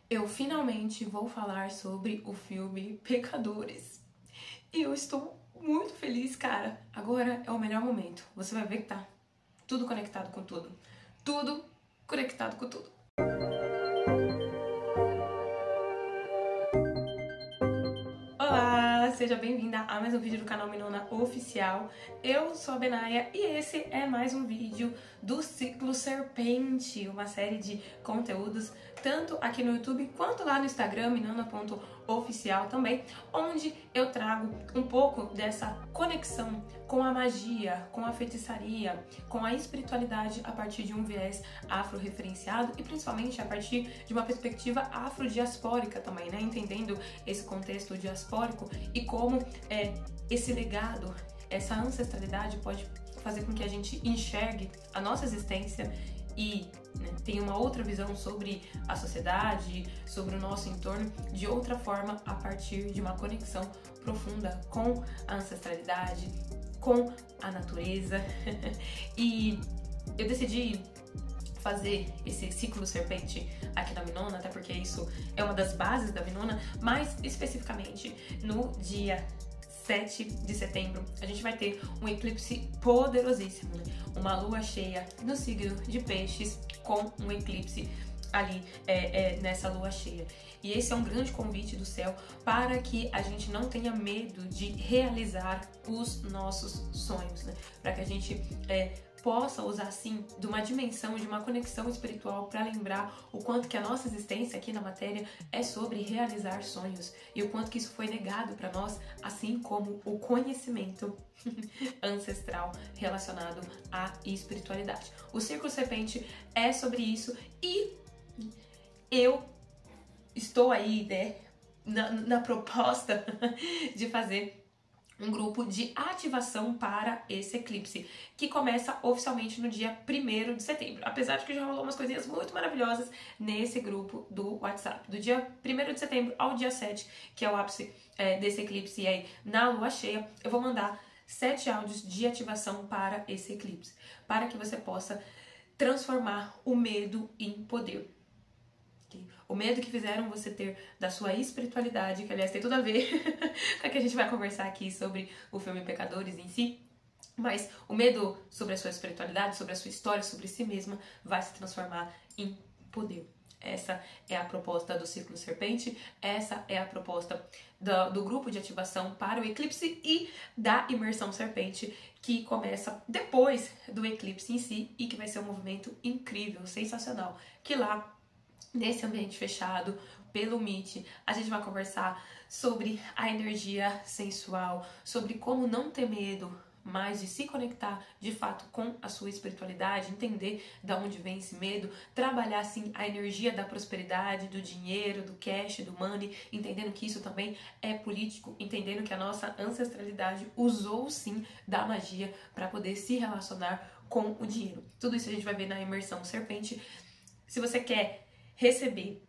eu finalmente vou falar sobre o filme Pecadores. E eu estou muito feliz, cara. Agora é o melhor momento. Você vai ver que tá tudo conectado com tudo. Tudo conectado com tudo. Olá, seja bem-vinda a mais um vídeo do canal Minona Oficial. Eu sou a Benaia e esse é mais um vídeo do Ciclo Serpente, uma série de conteúdos tanto aqui no YouTube quanto lá no Instagram, minona.oficial também, onde eu trago um pouco dessa conexão com a magia, com a feitiçaria, com a espiritualidade a partir de um viés afro-referenciado e principalmente a partir de uma perspectiva afrodiaspórica também, né? Entendendo esse contexto diaspórico e como esse legado, essa ancestralidade pode fazer com que a gente enxergue a nossa existência e tenha uma outra visão sobre a sociedade, sobre o nosso entorno, de outra forma a partir de uma conexão profunda com a ancestralidade, com a natureza. E eu decidi fazer esse ciclo serpente aqui na Minona, até porque isso é uma das bases da Minona, mais especificamente no dia 7 de setembro, a gente vai ter um eclipse poderosíssimo, né? Uma lua cheia no signo de Peixes com um eclipse ali nessa lua cheia. E esse é um grande convite do céu para que a gente não tenha medo de realizar os nossos sonhos, né? Para que a gente possa usar, assim, de uma dimensão, de uma conexão espiritual para lembrar o quanto que a nossa existência aqui na matéria é sobre realizar sonhos e o quanto que isso foi negado para nós, assim como o conhecimento ancestral relacionado à espiritualidade. O Círculo Serpente é sobre isso e eu estou aí, né, na proposta de fazer um grupo de ativação para esse eclipse, que começa oficialmente no dia 1º de setembro. Apesar de que já rolou umas coisinhas muito maravilhosas nesse grupo do WhatsApp. Do dia 1º de setembro ao dia 7, que é o ápice desse eclipse, e aí na lua cheia, eu vou mandar 7 áudios de ativação para esse eclipse, para que você possa transformar o medo em poder. O medo que fizeram você ter da sua espiritualidade, que aliás tem tudo a ver com o que a gente vai conversar aqui sobre o filme Pecadores em si, mas o medo sobre a sua espiritualidade, sobre a sua história, sobre si mesma, vai se transformar em poder. Essa é a proposta do Círculo Serpente, essa é a proposta do grupo de ativação para o eclipse e da imersão serpente, que começa depois do eclipse em si e que vai ser um movimento incrível, sensacional, que lá nesse ambiente fechado, pelo Meet, a gente vai conversar sobre a energia sensual, sobre como não ter medo mais de se conectar de fato com a sua espiritualidade, entender de onde vem esse medo, trabalhar assim a energia da prosperidade, do dinheiro, do cash, do money, entendendo que isso também é político, entendendo que a nossa ancestralidade usou sim da magia para poder se relacionar com o dinheiro. Tudo isso a gente vai ver na imersão serpente. Se você quer receber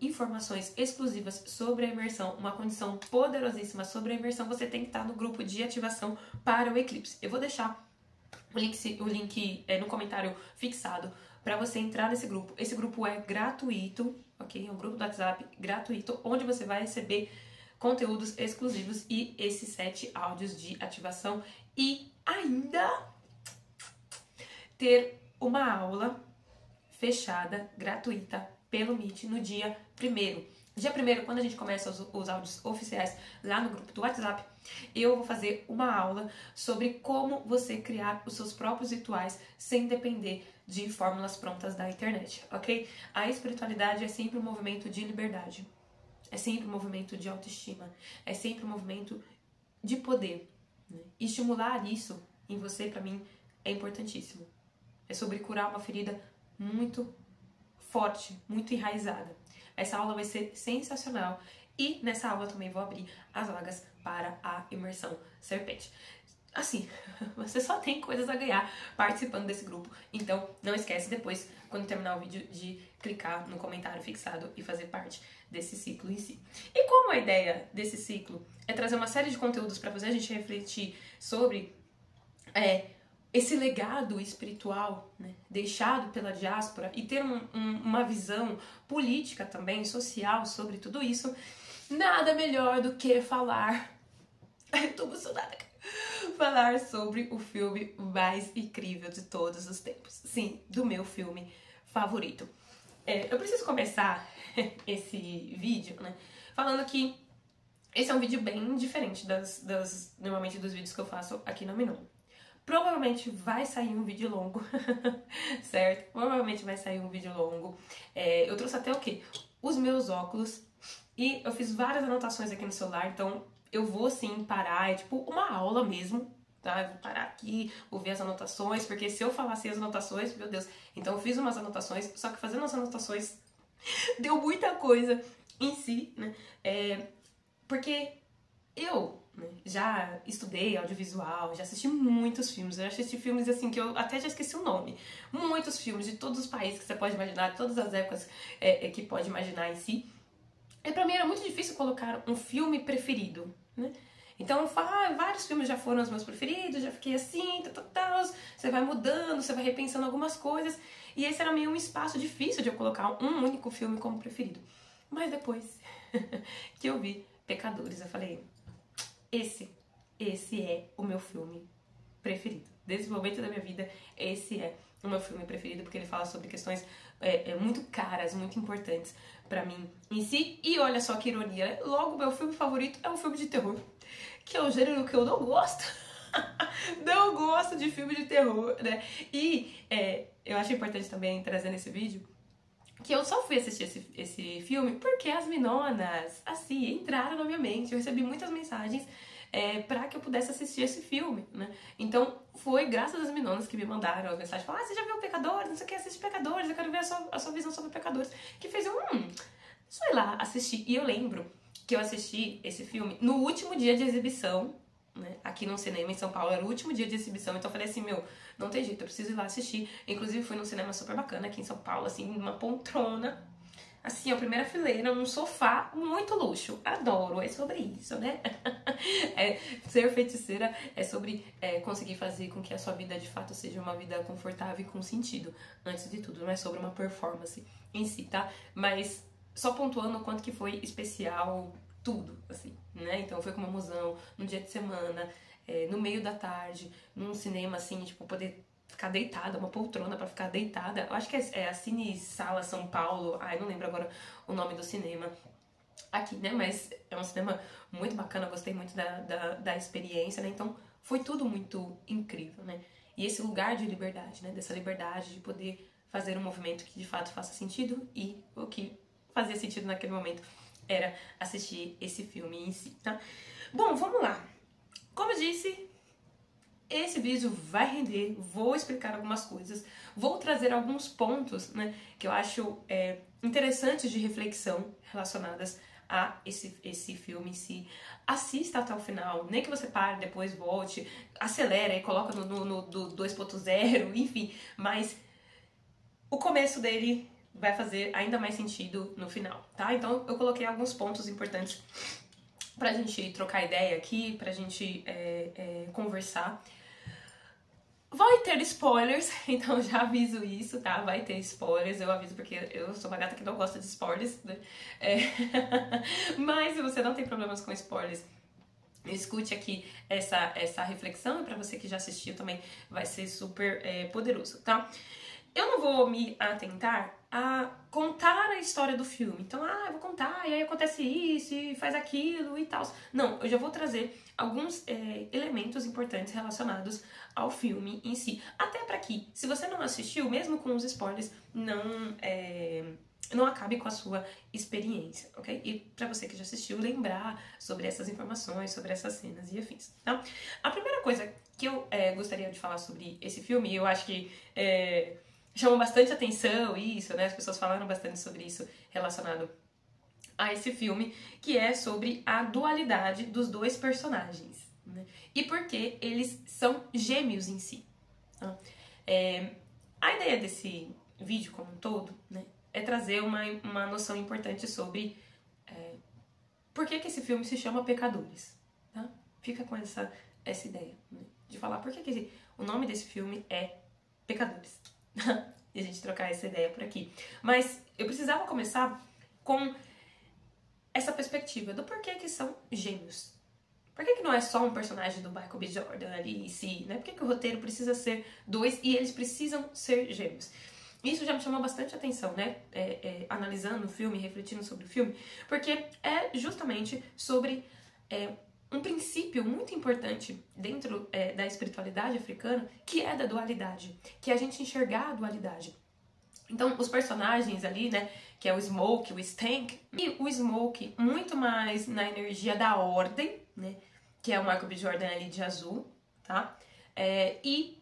informações exclusivas sobre a imersão, uma condição poderosíssima sobre a imersão, você tem que estar no grupo de ativação para o eclipse. Eu vou deixar o link no comentário fixado para você entrar nesse grupo. Esse grupo é gratuito, ok? É um grupo do WhatsApp gratuito, onde você vai receber conteúdos exclusivos e esses 7 áudios de ativação e ainda ter uma aula fechada, gratuita, pelo Meet no dia 1º. Dia 1º, quando a gente começa os áudios oficiais lá no grupo do WhatsApp, eu vou fazer uma aula sobre como você criar os seus próprios rituais sem depender de fórmulas prontas da internet, ok? A espiritualidade é sempre um movimento de liberdade, é sempre um movimento de autoestima, é sempre um movimento de poder, né? E estimular isso em você, pra mim, é importantíssimo. É sobre curar uma ferida muito forte, muito enraizada. Essa aula vai ser sensacional e nessa aula também vou abrir as vagas para a imersão serpente. Assim, você só tem coisas a ganhar participando desse grupo, então não esquece depois, quando terminar o vídeo, de clicar no comentário fixado e fazer parte desse ciclo em si. E como a ideia desse ciclo é trazer uma série de conteúdos para fazer a gente refletir sobre esse legado espiritual, né, deixado pela diáspora e ter uma visão política também, social sobre tudo isso, nada melhor do que falar. Eu tô emocionada. Falar sobre o filme mais incrível de todos os tempos. Sim, do meu filme favorito. Eu preciso começar esse vídeo, né, falando que esse é um vídeo bem diferente normalmente dos vídeos que eu faço aqui na Minon. Provavelmente vai sair um vídeo longo, certo? Provavelmente vai sair um vídeo longo. Eu trouxe até o quê? Os meus óculos e eu fiz várias anotações aqui no celular, então eu vou sim parar, é tipo uma aula mesmo, tá? Eu vou parar aqui, vou ver as anotações, porque se eu falasse as anotações, meu Deus. Então eu fiz umas anotações, só que fazendo as anotações deu muita coisa em si, né? Porque eu, né, já estudei audiovisual, já assisti muitos filmes, eu já assisti filmes assim que eu até já esqueci o nome. Muitos filmes de todos os países que você pode imaginar, de todas as épocas que pode imaginar em si. E pra mim era muito difícil colocar um filme preferido, né? Então, vários filmes já foram os meus preferidos, já fiquei assim, você vai mudando, você vai repensando algumas coisas. E esse era meio um espaço difícil de eu colocar um único filme como preferido. Mas depois que eu vi Pecadores, eu falei, esse é o meu filme preferido. Desde o momento da minha vida, esse é o meu filme preferido, porque ele fala sobre questões muito caras, muito importantes pra mim em si. E olha só que ironia, né? Logo, meu filme favorito é um filme de terror, que é um gênero que eu não gosto. Não gosto de filme de terror, né? E eu acho importante também trazer nesse vídeo que eu só fui assistir esse filme porque as minonas, assim, entraram na minha mente. Eu recebi muitas mensagens pra que eu pudesse assistir esse filme, né? Então, foi graças às minonas que me mandaram as mensagens. Falaram, você já viu Pecadores? Não sei o que, assiste Pecadores, eu quero ver a sua visão sobre Pecadores. Que fez deixa eu ir lá assistir. E eu lembro que eu assisti esse filme no último dia de exibição, né, aqui no cinema em São Paulo, era o último dia de exibição, então eu falei assim, não tem jeito, eu preciso ir lá assistir. Inclusive fui num cinema super bacana aqui em São Paulo, assim, uma poltrona, assim, a primeira fileira, num sofá, muito luxo. Adoro, é sobre isso, né? Ser feiticeira é sobre conseguir fazer com que a sua vida de fato seja uma vida confortável e com sentido, antes de tudo, não é sobre uma performance em si, tá? Mas só pontuando o quanto que foi especial tudo, assim, né? Então foi com uma musão, num dia de semana, no meio da tarde, num cinema, assim, tipo, poder ficar deitada, uma poltrona pra ficar deitada. Eu acho que é a Cine Sala São Paulo, não lembro agora o nome do cinema aqui, né? Mas é um cinema muito bacana, eu gostei muito da experiência, né? Então foi tudo muito incrível, né? E esse lugar de liberdade, né? Dessa liberdade de poder fazer um movimento que de fato faça sentido, e o que fazia sentido naquele momento era assistir esse filme em si, tá? Bom, vamos lá. Como eu disse, esse vídeo vai render, vou explicar algumas coisas, vou trazer alguns pontos, né, que eu acho interessantes de reflexão relacionadas a esse filme em si. Assista até o final, nem que você pare, depois volte, acelera e coloca no 2.0, enfim, mas o começo dele vai fazer ainda mais sentido no final, tá? Então eu coloquei alguns pontos importantes pra gente trocar ideia aqui, pra gente conversar. Vai ter spoilers, então já aviso isso, tá? Vai ter spoilers, eu aviso porque eu sou uma gata que não gosta de spoilers, né? Mas se você não tem problemas com spoilers, escute aqui essa reflexão, e pra você que já assistiu também vai ser super poderoso, tá? Eu não vou me atentar a contar a história do filme. Então, eu vou contar, e aí acontece isso, e faz aquilo e tal. Não, eu já vou trazer alguns elementos importantes relacionados ao filme em si. Até pra que, se você não assistiu, mesmo com os spoilers, não acabe com a sua experiência, ok? E pra você que já assistiu, lembrar sobre essas informações, sobre essas cenas e afins, tá? A primeira coisa que eu gostaria de falar sobre esse filme, e eu acho que chamou bastante atenção isso, né? As pessoas falaram bastante sobre isso relacionado a esse filme, que é sobre a dualidade dos dois personagens, né? E por que eles são gêmeos em si. Tá? A ideia desse vídeo como um todo, né, é trazer uma noção importante sobre por que esse filme se chama Pecadores. Tá? Fica com essa ideia, né, de falar por que O nome desse filme é Pecadores. E a gente trocar essa ideia por aqui. Mas eu precisava começar com essa perspectiva do porquê que são gêmeos. Por que não é só um personagem do Michael B. Jordan ali em si, né? Por que o roteiro precisa ser dois e eles precisam ser gêmeos? Isso já me chamou bastante atenção, né? Analisando o filme, refletindo sobre o filme, porque é justamente sobre um princípio muito importante dentro da espiritualidade africana, que é da dualidade, que é a gente enxergar a dualidade. Então, os personagens ali, né, que é o Smoke, o Stank, e o Smoke muito mais na energia da ordem, né, que é o Michael B. Jordan ali de azul, tá? E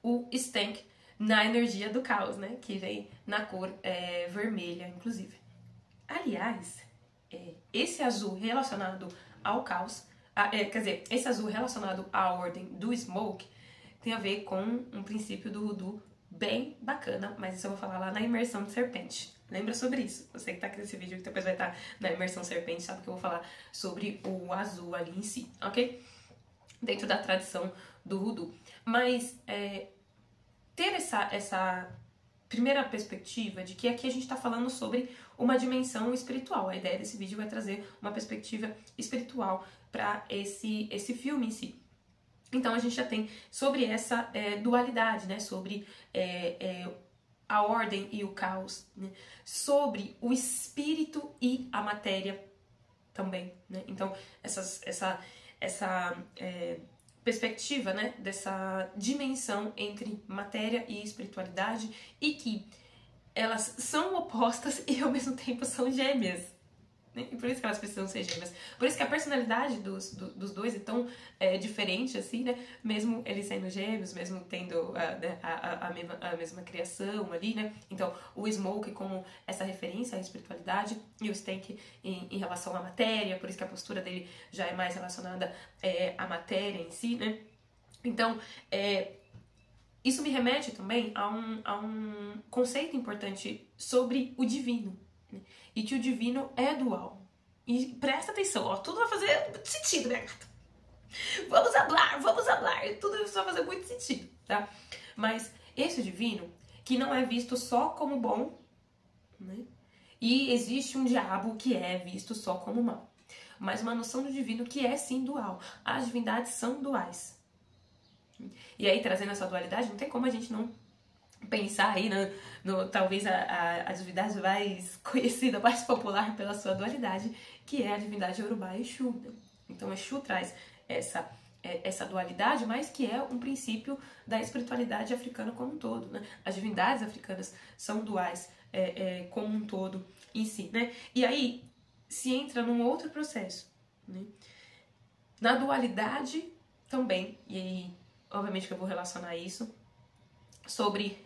o Stank na energia do caos, né, que vem na cor vermelha, inclusive. Aliás, esse azul relacionado ao caos, quer dizer, esse azul relacionado à ordem do Smoke tem a ver com um princípio do voodoo bem bacana, mas isso eu vou falar lá na imersão de serpente. Lembra sobre isso? Você que tá aqui nesse vídeo, que depois vai estar na imersão serpente, sabe que eu vou falar sobre o azul ali em si, ok? Dentro da tradição do voodoo. Mas ter essa primeira perspectiva de que aqui a gente está falando sobre uma dimensão espiritual. A ideia desse vídeo vai trazer uma perspectiva espiritual para esse filme em si. Então a gente já tem sobre essa dualidade, né? Sobre a ordem e o caos, né? Sobre o espírito e a matéria também, né? Então essa perspectiva, né? Dessa dimensão entre matéria e espiritualidade e que elas são opostas e ao mesmo tempo são gêmeas. E por isso que elas precisam ser gêmeas. Por isso que a personalidade dos dois é tão diferente, assim, né? Mesmo eles sendo gêmeos, mesmo tendo a mesma criação ali, né? Então, o Smoke como essa referência à espiritualidade e o Stank em relação à matéria, por isso que a postura dele já é mais relacionada à matéria em si, né? Então, isso me remete também a um conceito importante sobre o divino. E que o divino é dual. E presta atenção, ó, tudo vai fazer muito sentido, minha gata. Vamos falar. Tudo isso vai fazer muito sentido, tá? Mas esse divino, que não é visto só como bom, né? E existe um diabo que é visto só como mal. Mas uma noção do divino que é sim dual. As divindades são duais. E aí, trazendo essa dualidade, não tem como a gente não pensar aí talvez a divindade mais conhecida, mais popular pela sua dualidade, que é a divindade Yorubá Exu. Né? Então Exu traz essa dualidade, mas que é um princípio da espiritualidade africana como um todo. Né? As divindades africanas são duais como um todo em si. Né? E aí se entra num outro processo. Né? Na dualidade também, e aí obviamente que eu vou relacionar isso, sobre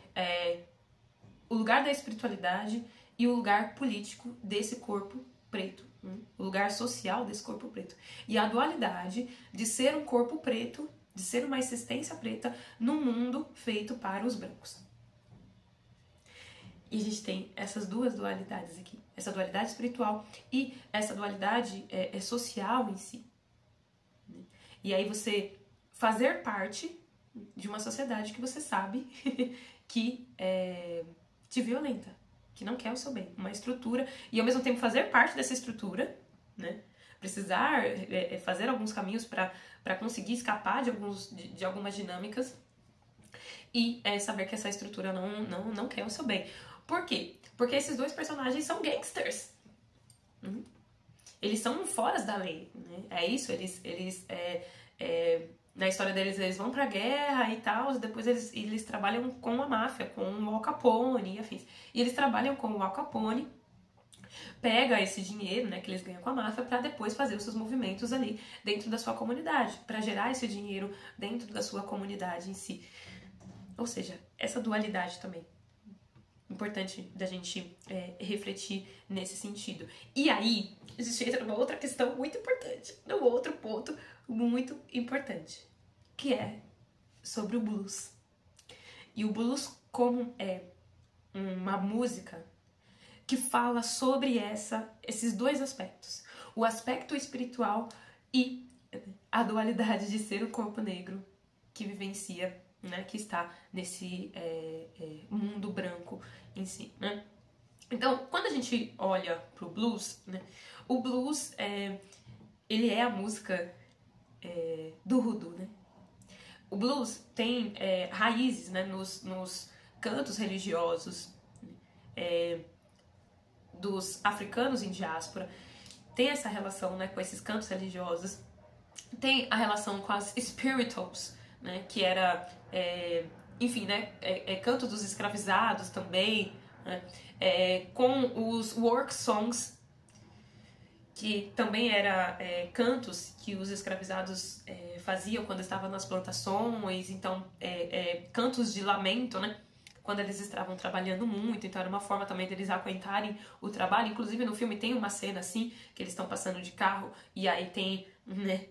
o lugar da espiritualidade e o lugar político desse corpo preto, o lugar social desse corpo preto. E a dualidade de ser um corpo preto, de ser uma existência preta num mundo feito para os brancos. E a gente tem essas duas dualidades aqui, essa dualidade espiritual e essa dualidade social em si. E aí você fazer parte de uma sociedade que você sabe que te violenta, que não quer o seu bem, uma estrutura, e ao mesmo tempo fazer parte dessa estrutura, né? Precisar fazer alguns caminhos para conseguir escapar de algumas dinâmicas e saber que essa estrutura não quer o seu bem. Por quê? Porque esses dois personagens são gangsters. Eles são foras da lei, né? É isso, eles na história deles, eles vão pra guerra e tal, depois eles trabalham com a máfia, com o Al Capone e afins. E eles trabalham com o Al Capone, pega esse dinheiro, né, que eles ganham com a máfia, pra depois fazer os seus movimentos ali dentro da sua comunidade, pra gerar esse dinheiro dentro da sua comunidade em si. Ou seja, essa dualidade também. Importante da gente refletir nesse sentido. E aí, a gente entra numa outra questão muito importante, num outro ponto muito importante, que é sobre o blues. E o blues como uma música que fala sobre esses dois aspectos. O aspecto espiritual e a dualidade de ser o corpo negro que vivencia, né, que está nesse mundo branco em si, né? Então, quando a gente olha pro blues, né, o blues ele é a música do voodoo, né? O blues tem raízes, né, nos cantos religiosos dos africanos em diáspora, tem essa relação, né, com esses cantos religiosos, tem a relação com as spirituals, né, que era, enfim, né, canto dos escravizados também, né, com os work songs, que também era cantos que os escravizados faziam quando estavam nas plantações, então cantos de lamento, né, quando eles estavam trabalhando muito, então era uma forma também deles aguentarem o trabalho. Inclusive no filme tem uma cena assim, que eles estão passando de carro e aí tem, né,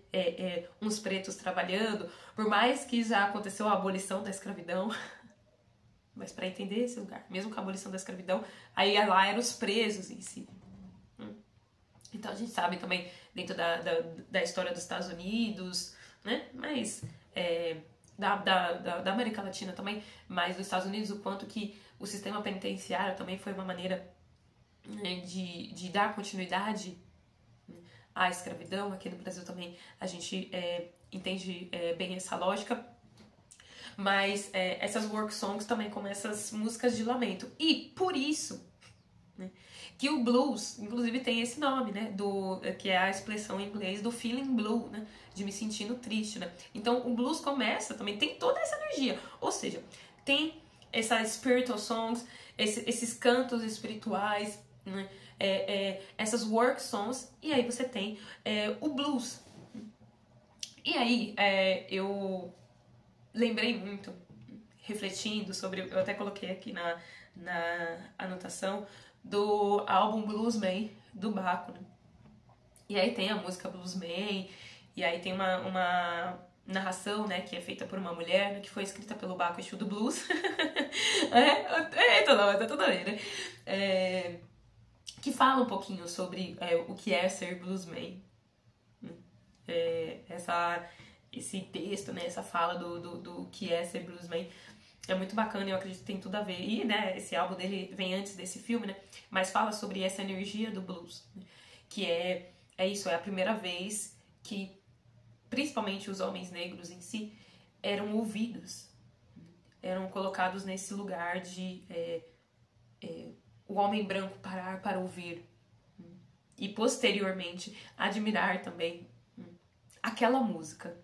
uns pretos trabalhando, por mais que já aconteceu a abolição da escravidão, mas para entender esse lugar, mesmo com a abolição da escravidão, aí lá eram os presos em si. Então a gente sabe também dentro da história dos Estados Unidos, né, mas da América Latina também, mas dos Estados Unidos, o quanto que o sistema penitenciário também foi uma maneira, né, de dar continuidade à escravidão. Aqui no Brasil também a gente entende bem essa lógica, mas essas work songs também como essas músicas de lamento. E por isso, né, que o blues, inclusive, tem esse nome, né, que é a expressão em inglês do feeling blue, né, de me sentindo triste, né. Então o blues começa também, tem toda essa energia, ou seja, tem essas spiritual songs, esses cantos espirituais, né, essas work songs, e aí você tem o blues. E aí eu lembrei muito, refletindo sobre, eu até coloquei aqui na anotação, do álbum Bluesman, do Baco, né? E aí tem a música Bluesman, e aí tem uma narração, né, que é feita por uma mulher, né, que foi escrita pelo Baco Exu do Blues. Tá tudo bem, né? Que fala um pouquinho sobre o que é ser bluesman. Esse texto, né, essa fala do que é ser bluesman é muito bacana, eu acredito que tem tudo a ver. E, né, esse álbum dele vem antes desse filme, né, mas fala sobre essa energia do blues, né, que é isso, é a primeira vez que principalmente os homens negros em si eram ouvidos, eram colocados nesse lugar de o homem branco parar para ouvir e posteriormente admirar também aquela música,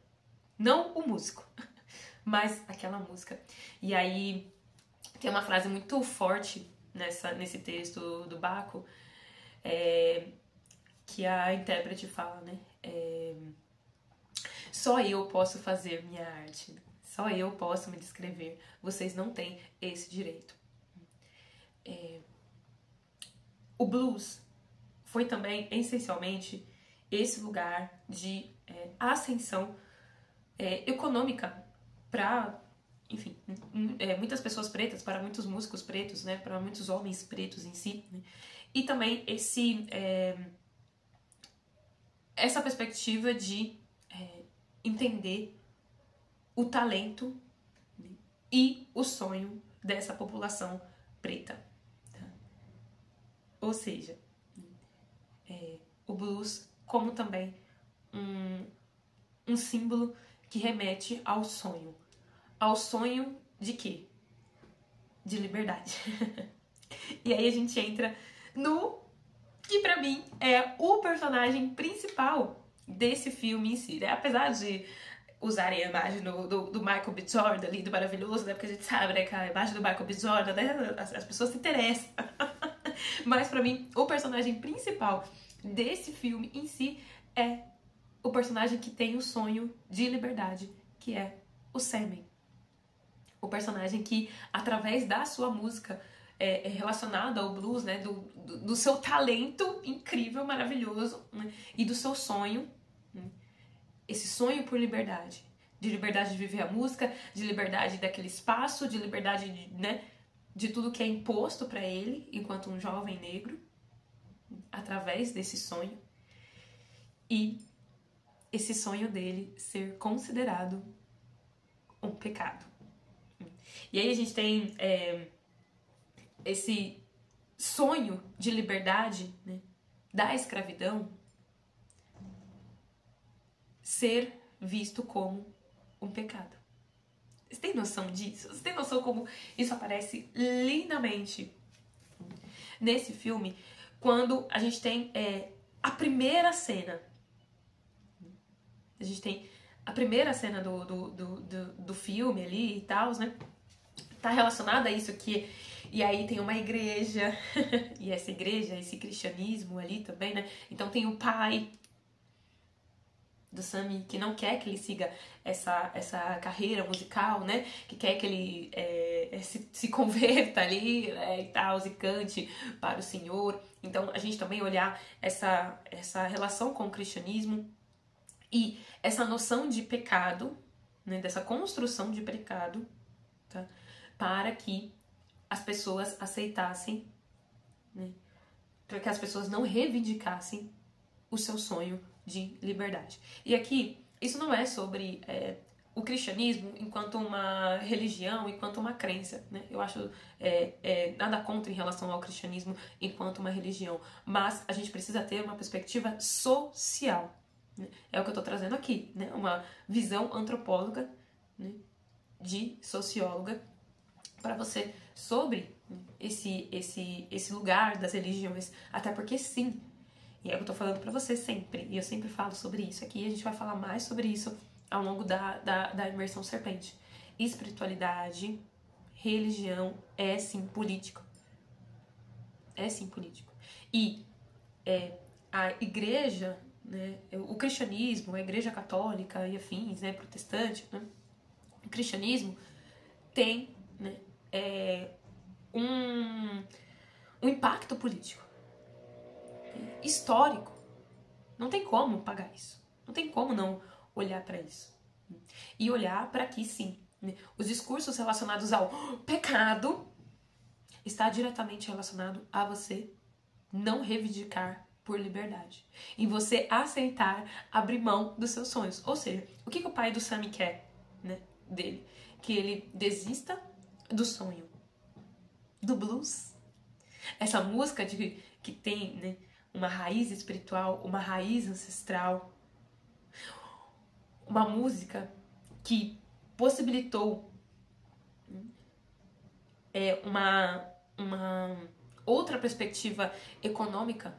não o músico, mas aquela música. E aí tem uma frase muito forte nesse texto do Baco, que a intérprete fala, né? Só eu posso fazer minha arte, só eu posso me descrever, vocês não têm esse direito. O blues foi também, essencialmente, esse lugar de ascensão econômica para, enfim, muitas pessoas pretas, para muitos músicos pretos, né, para muitos homens pretos em si, né, e também essa perspectiva de entender o talento, né, e o sonho dessa população preta. Tá? Ou seja, o blues como também um símbolo que remete ao sonho. Ao sonho de quê? De liberdade. E aí a gente entra no que pra mim é o personagem principal desse filme em si, né? Apesar de usarem a imagem do Michael B. Jordan ali, do maravilhoso, né? Porque a gente sabe, né, que a imagem do Michael B. Jordan, né, as pessoas se interessam. Mas pra mim, o personagem principal desse filme em si é o personagem que tem o sonho de liberdade, que é o Sammy. O personagem que, através da sua música relacionada ao blues, né, do seu talento incrível, maravilhoso, né, e do seu sonho, né, esse sonho por liberdade. De liberdade de viver a música, de liberdade daquele espaço, de liberdade de tudo que é imposto para ele, enquanto um jovem negro, através desse sonho. E esse sonho dele ser considerado um pecado. E aí a gente tem esse sonho de liberdade, né, da escravidão ser visto como um pecado. Você tem noção disso? Você tem noção como isso aparece lindamente nesse filme? Quando a gente tem a primeira cena. A gente tem a primeira cena do filme ali e tal, né? Tá relacionada a isso aqui. E aí tem uma igreja. E essa igreja, esse cristianismo ali também, né? Então tem o pai do Sammy, que não quer que ele siga essa carreira musical, né? Que quer que ele se converta ali, né? E tal, e cante para o Senhor. Então, a gente também olhar essa relação com o cristianismo e essa noção de pecado, né? Dessa construção de pecado, tá? Para que as pessoas aceitassem, né? Para que as pessoas não reivindicassem o seu sonho de liberdade. E aqui, isso não é sobre o cristianismo enquanto uma religião, enquanto uma crença, né? Eu acho nada contra em relação ao cristianismo enquanto uma religião, mas a gente precisa ter uma perspectiva social, né? É o que eu tô trazendo aqui, né? Uma visão antropóloga, né? De socióloga para você sobre esse lugar das religiões, até porque sim, e é o que eu tô falando pra você sempre. E eu sempre falo sobre isso aqui. E a gente vai falar mais sobre isso ao longo da imersão serpente. Espiritualidade, religião é sim político. É sim político. E a igreja, né, o cristianismo, a igreja católica e afins, né, protestante, né, o cristianismo tem, né, um impacto político. Histórico. Não tem como pagar isso. Não tem como não olhar para isso. E olhar para que sim, né? Os discursos relacionados ao pecado está diretamente relacionado a você não reivindicar por liberdade. E você aceitar abrir mão dos seus sonhos. Ou seja, o que o pai do Sammy quer, né, dele? Que ele desista do sonho do blues. Essa música que tem, né, uma raiz espiritual, uma raiz ancestral, uma música que possibilitou uma outra perspectiva econômica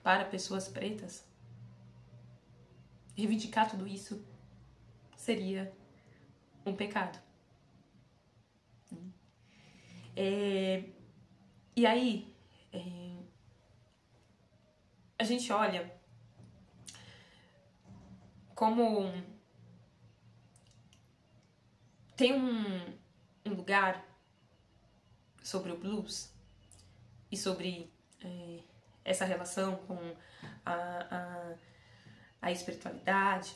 para pessoas pretas. Reivindicar tudo isso seria um pecado. E aí, a gente olha como tem um lugar sobre o blues e sobre essa relação com a espiritualidade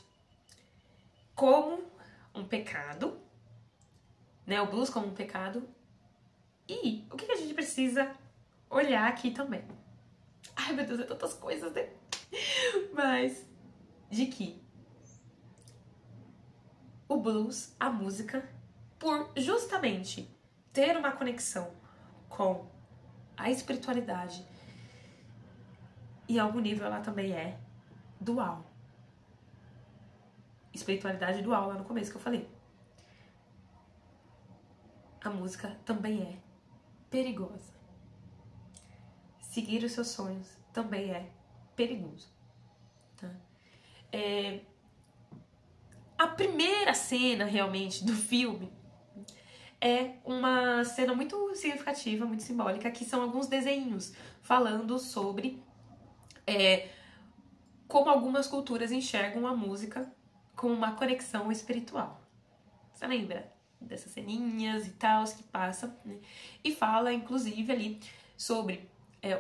como um pecado, né? O blues como um pecado. E o que a gente precisa olhar aqui também? Ai, meu Deus, é tantas coisas, né? Mas de que o blues, a música, por justamente ter uma conexão com a espiritualidade, e em algum nível ela também é dual. Espiritualidade dual lá no começo que eu falei. A música também é perigosa. Seguir os seus sonhos também é perigoso. Tá? A primeira cena, realmente, do filme é uma cena muito significativa, muito simbólica, que são alguns desenhos falando sobre como algumas culturas enxergam a música com uma conexão espiritual. Você lembra dessas ceninhas e tal que passam, né? E fala, inclusive, ali sobre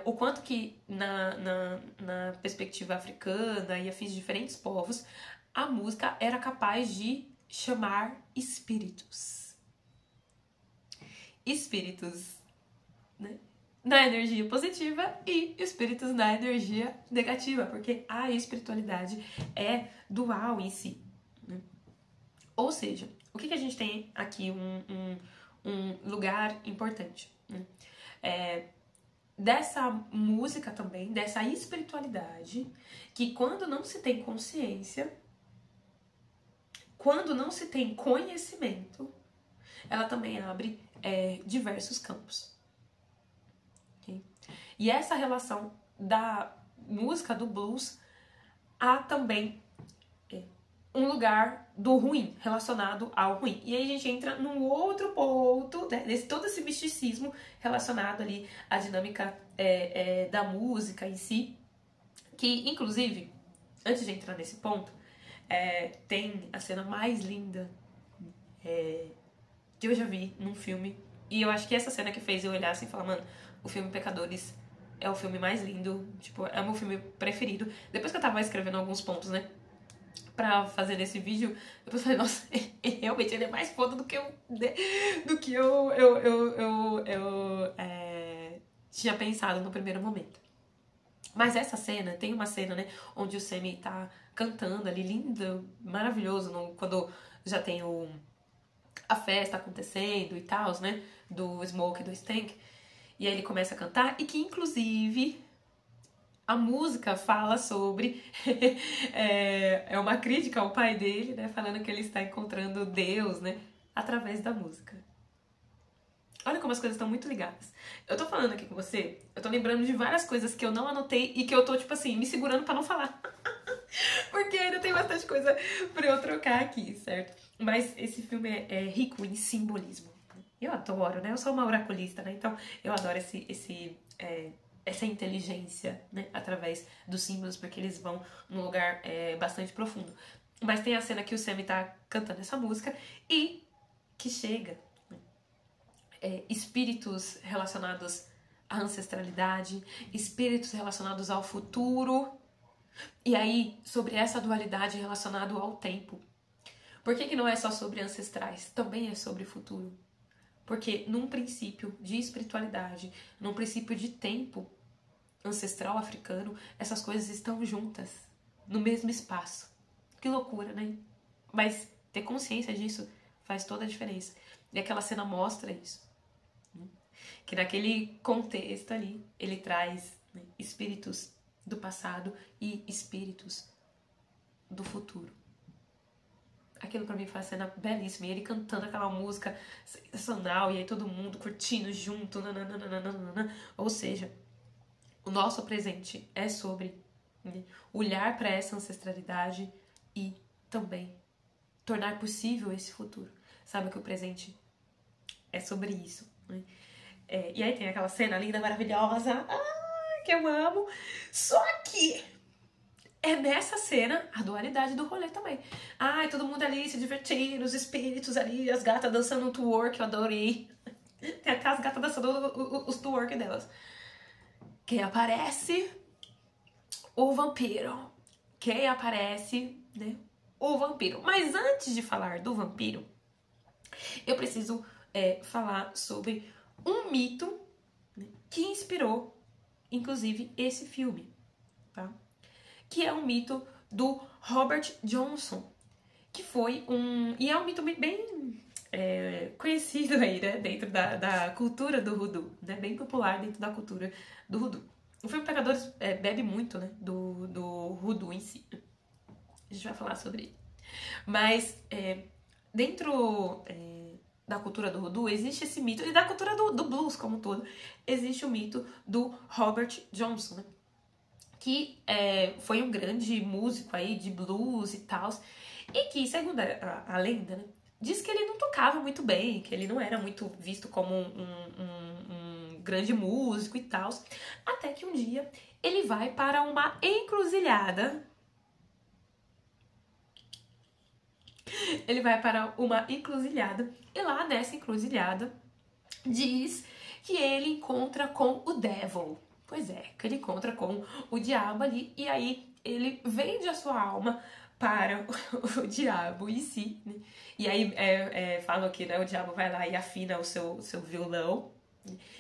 o quanto que na perspectiva africana e afins de diferentes povos, a música era capaz de chamar espíritos. Espíritos, né, na energia positiva e espíritos na energia negativa, porque a espiritualidade é dual em si, né? Ou seja, o que a gente tem aqui? Um lugar importante, né? Dessa música também, dessa espiritualidade, que quando não se tem consciência, quando não se tem conhecimento, ela também abre diversos campos. Okay? E essa relação da música, do blues, há também um lugar do ruim, relacionado ao ruim. E aí a gente entra num outro ponto, né, desse todo esse misticismo relacionado ali à dinâmica da música em si, que inclusive, antes de entrar nesse ponto, tem a cena mais linda que eu já vi num filme. E eu acho que essa cena que fez eu olhar assim e falar, mano, o filme Pecadores é o filme mais lindo, tipo, é o meu filme preferido. Depois que eu tava escrevendo alguns pontos, né, pra fazer nesse vídeo, depois eu falei, nossa, realmente ele é mais foda do que eu tinha pensado no primeiro momento. Mas essa cena, tem uma cena, né, onde o Sammy tá cantando ali, lindo, maravilhoso, quando já tem a festa acontecendo e tal, né, do Smoke e do Stank, e aí ele começa a cantar, e que inclusive a música fala sobre é uma crítica ao pai dele, né, falando que ele está encontrando Deus, né, através da música. Olha como as coisas estão muito ligadas. Eu tô falando aqui com você, eu tô lembrando de várias coisas que eu não anotei e que eu tô, tipo assim, me segurando pra não falar. Porque ainda tem bastante coisa pra eu trocar aqui, certo? Mas esse filme é rico em simbolismo. Eu adoro, né? Eu sou uma oraculista, né? Então eu adoro essa inteligência, né? Através dos símbolos, porque eles vão num lugar bastante profundo. Mas tem a cena que o Sammy tá cantando essa música e que chega espíritos relacionados à ancestralidade, espíritos relacionados ao futuro. E aí, sobre essa dualidade relacionada ao tempo. Por que não é só sobre ancestrais? Também é sobre futuro. Porque num princípio de espiritualidade, num princípio de tempo ancestral africano, essas coisas estão juntas, no mesmo espaço. Que loucura, né? Mas ter consciência disso faz toda a diferença. E aquela cena mostra isso. Que naquele contexto ali, ele traz, né, espíritos do passado e espíritos do futuro. Aquilo pra mim foi uma cena belíssima. E ele cantando aquela música sensacional, e aí todo mundo curtindo junto. Nananana. Ou seja, o nosso presente é sobre, né, olhar para essa ancestralidade e também tornar possível esse futuro. Sabe que o presente é sobre isso, né? E aí tem aquela cena linda, maravilhosa, que eu amo. Só que é nessa cena a dualidade do rolê também. Todo mundo ali se divertindo, os espíritos ali, as gatas dançando um twerk, eu adorei. Tem até as gatas dançando os twerk delas. Quem aparece? O vampiro. Quem aparece, né? O vampiro. Mas antes de falar do vampiro, eu preciso falar sobre um mito, né, que inspirou, inclusive, esse filme, tá? Que é um mito do Robert Johnson, que foi e é um mito bem conhecido aí, né, dentro da cultura do voodoo, né, bem popular dentro da cultura do voodoo. O filme Pecadores bebe muito, né, do voodoo em si. A gente vai falar sobre ele. Mas dentro da cultura do voodoo existe esse mito, e da cultura do blues como um todo, existe o mito do Robert Johnson, né? Que foi um grande músico aí de blues e tal, e que, segundo a lenda, né, diz que ele não tocava muito bem, que ele não era muito visto como um grande músico e tal, até que um dia ele vai para uma encruzilhada. Ele vai para uma encruzilhada, e lá nessa encruzilhada diz que ele encontra com o Devil. Pois é, que ele encontra com o diabo ali, e aí ele vende a sua alma para o diabo em si, né? E aí falam que, né, o diabo vai lá e afina o seu violão,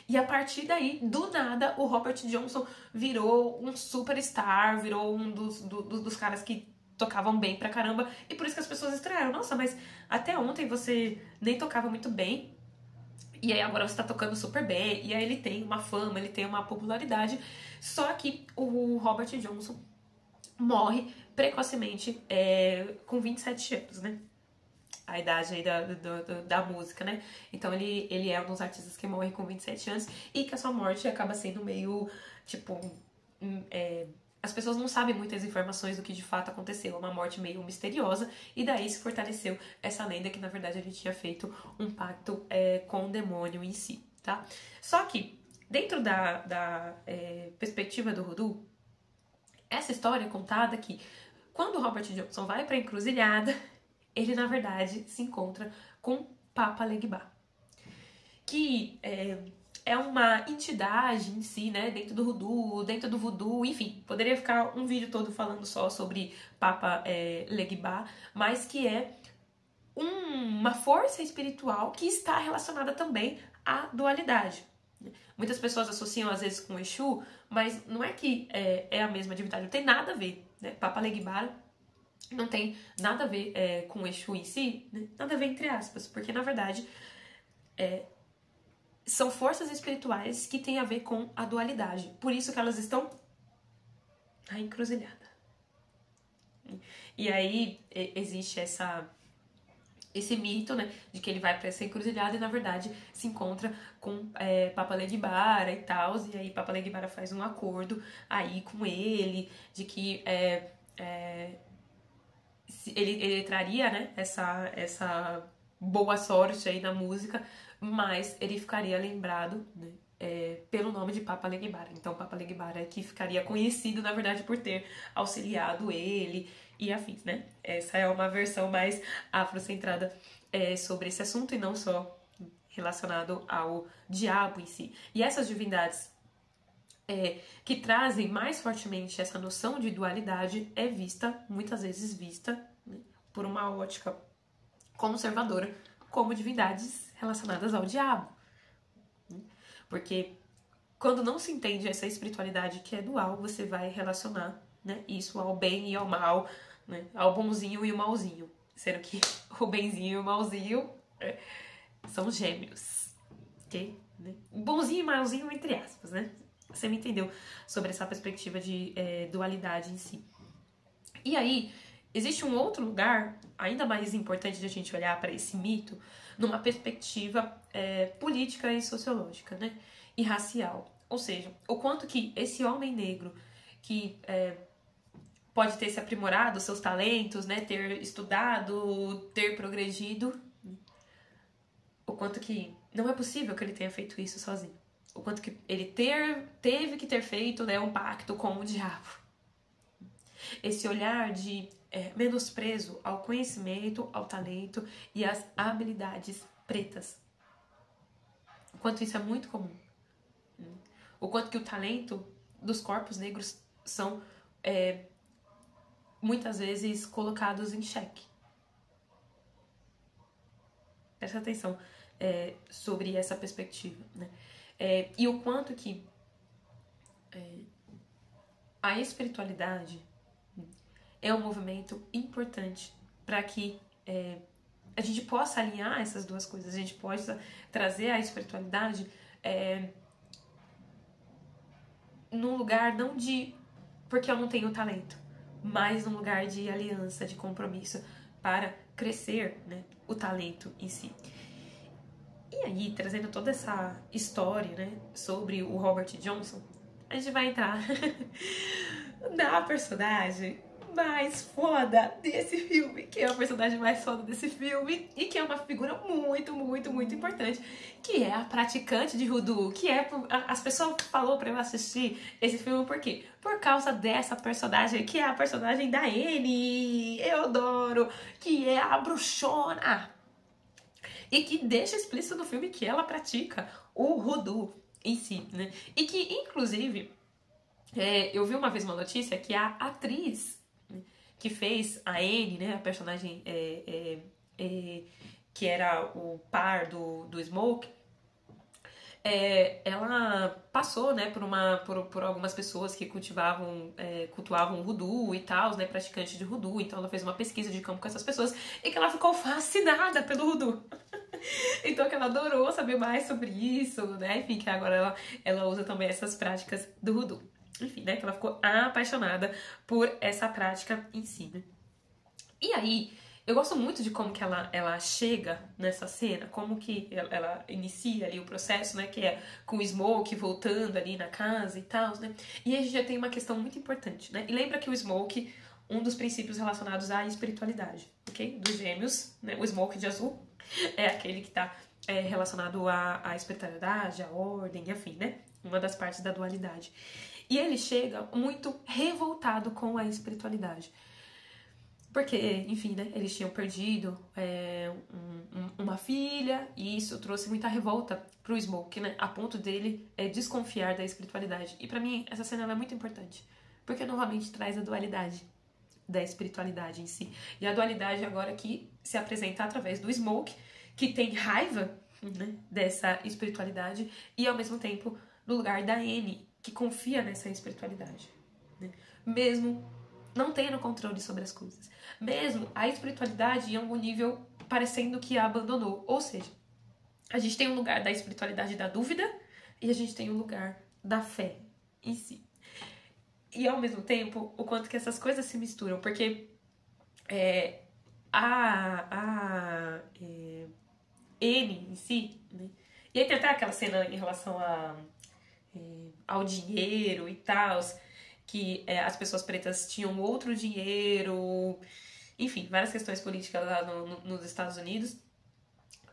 e a partir daí, do nada, o Robert Johnson virou um superstar, virou um dos caras que tocavam bem pra caramba, e por isso que as pessoas estranharam. Nossa, mas até ontem você nem tocava muito bem, e aí agora você tá tocando super bem, e aí ele tem uma fama, ele tem uma popularidade. Só que o Robert Johnson morre precocemente, com 27 anos, né? A idade aí da música, né? Então ele é um dos artistas que morre com 27 anos e que a sua morte acaba sendo meio, tipo, as pessoas não sabem muitas informações do que de fato aconteceu. É uma morte meio misteriosa e daí se fortaleceu essa lenda que na verdade ele tinha feito um pacto com o demônio em si, tá? Só que dentro da perspectiva do Voodoo, essa história é contada que quando o Robert Johnson vai pra encruzilhada, ele na verdade se encontra com Papa Legba, que é uma entidade em si, né, dentro do voodoo, enfim, poderia ficar um vídeo todo falando só sobre Papa Legba, mas que é uma força espiritual que está relacionada também à dualidade. Muitas pessoas associam às vezes com Exu, mas não é que é a mesma divindade, não tem nada a ver, né? Papa Legba não tem nada a ver com o Exu em si, né? Nada a ver entre aspas, porque na verdade são forças espirituais que têm a ver com a dualidade. Por isso que elas estão na encruzilhada. E aí existe esse mito, né, de que ele vai para essa encruzilhada e na verdade se encontra com Papa Legba e tal, e aí Papa Legba faz um acordo aí com ele de que ele traria, né, essa boa sorte aí na música, mas ele ficaria lembrado, né, pelo nome de Papa Legba. Então Papa Legba é que ficaria conhecido, na verdade, por ter auxiliado ele e afins, né? Essa é uma versão mais afrocentrada sobre esse assunto e não só relacionado ao diabo em si. E essas divindades que trazem mais fortemente essa noção de dualidade muitas vezes vista, né, por uma ótica conservadora, como divindades relacionadas ao diabo. Porque quando não se entende essa espiritualidade que é dual, você vai relacionar, né, isso ao bem e ao mal, né, ao bonzinho e o malzinho. Sendo que o benzinho e o malzinho são gêmeos. Ok? Né? Bonzinho e malzinho entre aspas, né? Você me entendeu sobre essa perspectiva de dualidade em si. E aí, existe um outro lugar, ainda mais importante de a gente olhar para esse mito, numa perspectiva política e sociológica, né? E racial. Ou seja, o quanto que esse homem negro que pode ter se aprimorado seus talentos, né? Ter estudado, ter progredido, o quanto que não é possível que ele tenha feito isso sozinho. O quanto que ele teve que ter feito, né, um pacto com o diabo. Esse olhar de menosprezo ao conhecimento, ao talento e às habilidades pretas. O quanto isso é muito comum. O quanto que o talento dos corpos negros são muitas vezes colocados em xeque. Presta atenção sobre essa perspectiva, né? E o quanto que a espiritualidade é um movimento importante para que a gente possa alinhar essas duas coisas, a gente possa trazer a espiritualidade num lugar não de porque eu não tenho talento, mas num lugar de aliança, de compromisso para crescer, né, o talento em si. E aí, trazendo toda essa história, né, sobre o Robert Johnson, a gente vai entrar na personagem mais foda desse filme, que é a personagem mais foda desse filme e que é uma figura muito, muito, muito importante, que é a praticante de voodoo, que as pessoas falaram pra eu assistir esse filme por quê? Por causa dessa personagem, que é a personagem da Annie Eudoro, que é a bruxona, e que deixa explícito no filme que ela pratica o voodoo em si, né? E que, inclusive, eu vi uma vez uma notícia que a atriz que fez a Annie, né, a personagem que era o par do Smoke, ela passou, né, por algumas pessoas que cultuavam o voodoo e tal, né, praticantes de voodoo. Então ela fez uma pesquisa de campo com essas pessoas e que ela ficou fascinada pelo voodoo. Então que ela adorou saber mais sobre isso, né, enfim, que agora ela usa também essas práticas do voodoo. Enfim, né, que ela ficou apaixonada por essa prática em si, né? E aí, eu gosto muito de como que ela chega nessa cena, como que ela inicia ali o processo, né, que é com o Smoke voltando ali na casa e tal, né? E aí a gente já tem uma questão muito importante, né? E lembra que o Smoke, um dos princípios relacionados à espiritualidade, ok? Dos gêmeos, né? O Smoke de azul é aquele que tá relacionado à espiritualidade, à ordem, enfim, né? Uma das partes da dualidade. E ele chega muito revoltado com a espiritualidade. Porque, enfim, né, eles tinham perdido uma filha e isso trouxe muita revolta pro Smoke, né, a ponto dele desconfiar da espiritualidade. E pra mim, essa cena ela é muito importante, porque novamente traz a dualidade da espiritualidade em si. E a dualidade agora que se apresenta através do Smoke, que tem raiva, né, dessa espiritualidade e ao mesmo tempo no lugar da Annie, que confia nessa espiritualidade, né, mesmo não tendo controle sobre as coisas. Mesmo a espiritualidade em algum nível parecendo que a abandonou. Ou seja, a gente tem um lugar da espiritualidade da dúvida e a gente tem um lugar da fé em si. E ao mesmo tempo, o quanto que essas coisas se misturam. Porque N em si, né? E aí tem até aquela cena em relação ao dinheiro e tal, que as pessoas pretas tinham outro dinheiro, enfim, várias questões políticas lá nos Estados Unidos,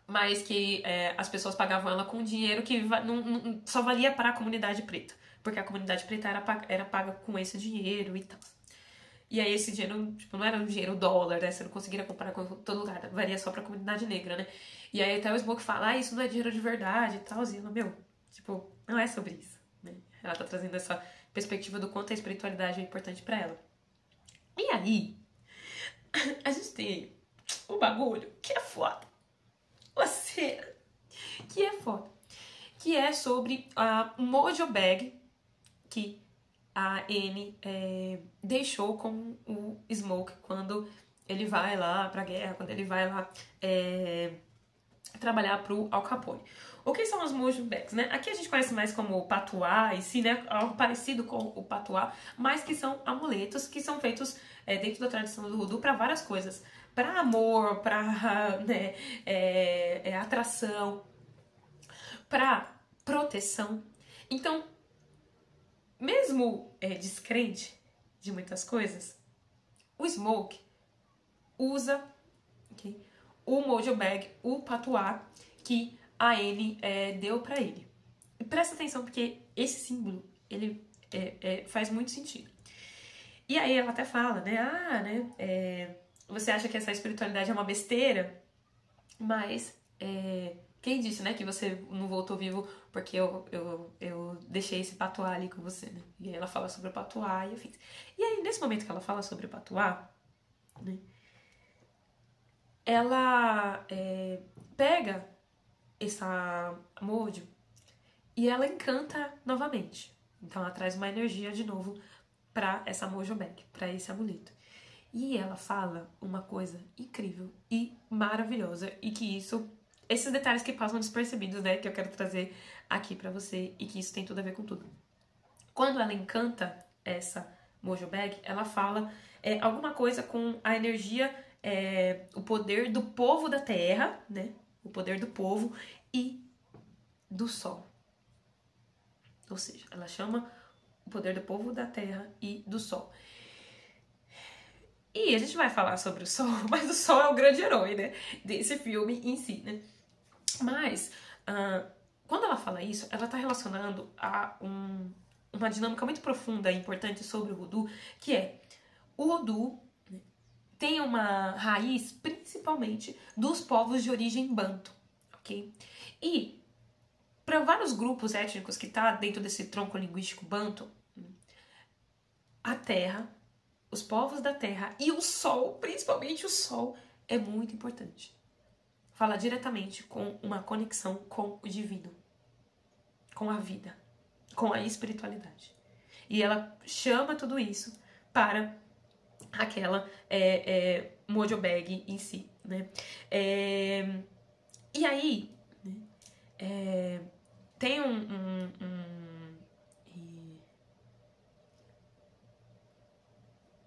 mas que as pessoas pagavam ela com dinheiro que só valia para a comunidade preta, porque a comunidade preta era paga com esse dinheiro e tal. E aí esse dinheiro, tipo, não era um dinheiro dólar, né? Você não conseguiria comparar com todo lugar, varia só pra comunidade negra, né? E aí até o Smoke fala, isso não é dinheiro de verdade e tal, e ela, meu, tipo, não é sobre isso, né? Ela tá trazendo essa perspectiva do quanto a espiritualidade é importante pra ela. E aí, a gente tem um bagulho que é foda. Uma cena que é foda. Que é sobre a Mojo Bag que a Annie deixou com o Smoke quando ele vai lá pra guerra, quando ele vai lá trabalhar pro Al Capone. O que são as Mojo Bags, né? Aqui a gente conhece mais como o patuá e sim, né? Algo parecido com o patuá, mas que são amuletos que são feitos dentro da tradição do voodoo para várias coisas. Para amor, para né, atração, para proteção. Então, mesmo descrente de muitas coisas, o Smoke usa o Mojo Bag, o patuá que a Annie deu pra ele. E presta atenção porque esse símbolo ele faz muito sentido. E aí ela até fala, né? Você acha que essa espiritualidade é uma besteira, mas quem disse, né, que você não voltou vivo porque eu deixei esse patuá ali com você, né? E aí ela fala sobre o patuá e afins. E aí, nesse momento que ela fala sobre o patuá, né, ela pega essa Mojo e ela encanta novamente. Então ela traz uma energia de novo pra essa Mojo Bag, pra esse amuleto. E ela fala uma coisa incrível e maravilhosa e que esses detalhes que passam despercebidos, né, que eu quero trazer aqui pra você e que isso tem tudo a ver com tudo. Quando ela encanta essa Mojo Bag, ela fala alguma coisa com a energia, o poder do povo da terra, né, o poder do povo e do sol. Ou seja, ela chama o poder do povo da terra e do sol. E a gente vai falar sobre o sol, mas o sol é o grande herói, né, desse filme em si, né. Mas, quando ela fala isso, ela tá relacionando a uma dinâmica muito profunda e importante sobre o voodoo, que é o voodoo tem uma raiz principalmente dos povos de origem banto, ok? E para vários grupos étnicos que tá dentro desse tronco linguístico banto, a terra, os povos da terra e o sol, principalmente o sol, é muito importante. Fala diretamente com uma conexão com o divino. com a vida, com a espiritualidade. E ela chama tudo isso para aquela mojo bag em si, né? E aí, né, tem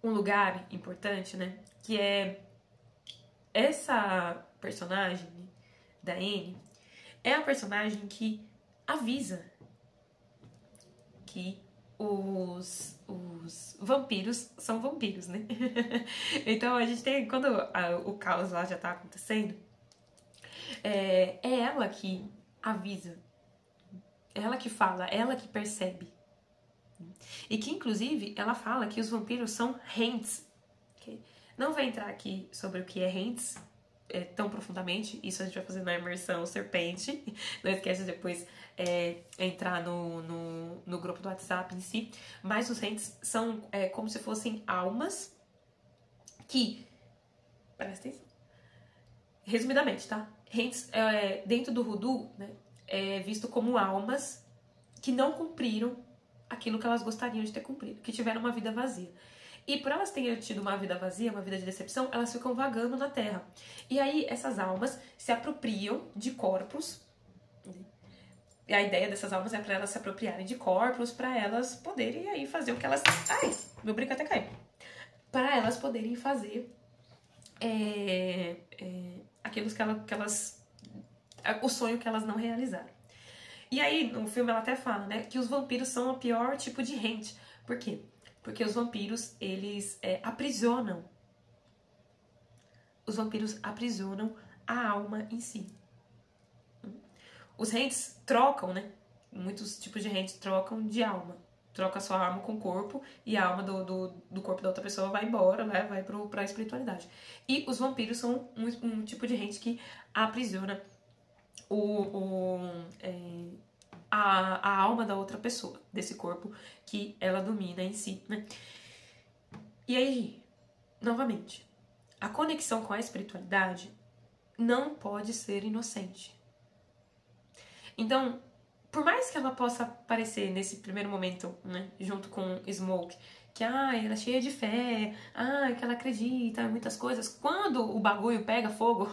um lugar importante, né? Que é essa personagem da Anne é a personagem que avisa que os vampiros são vampiros, né? Então a gente tem, quando o caos lá já tá acontecendo, é ela que avisa, ela que fala, ela que percebe. E que, inclusive, ela fala que os vampiros são Hents. Okay? Não vou entrar aqui sobre o que é Hents tão profundamente. Isso a gente vai fazer na imersão Serpente. Não esquece de depois entrar no grupo do WhatsApp em si. Mas os Hents são como se fossem almas que... Presta atenção. Resumidamente, tá? Hents, dentro do Voodoo, né, é visto como almas que não cumpriram aquilo que elas gostariam de ter cumprido, que tiveram uma vida vazia. E por elas terem tido uma vida vazia, uma vida de decepção, elas ficam vagando na Terra. E aí essas almas se apropriam de corpos. E a ideia dessas almas é para elas se apropriarem de corpos, para elas poderem aí fazer o que elas... Ai, meu brinco até caiu. Para elas poderem fazer aquilo que elas... o sonho que elas não realizaram. E aí, no filme ela até fala, né, que os vampiros são o pior tipo de gente. Por quê? Porque os vampiros, eles aprisionam. Os vampiros aprisionam a alma em si. Os Hents trocam, né? Muitos tipos de Hents trocam de alma. Troca a sua alma com o corpo e a alma do corpo da outra pessoa vai embora, né? Vai pra espiritualidade. E os vampiros são um tipo de gente que aprisiona a alma da outra pessoa, desse corpo que ela domina em si, né? E aí, novamente, a conexão com a espiritualidade não pode ser inocente. Então, por mais que ela possa parecer nesse primeiro momento, né, junto com Smoke, que ela é cheia de fé, que ela acredita em muitas coisas, quando o bagulho pega fogo,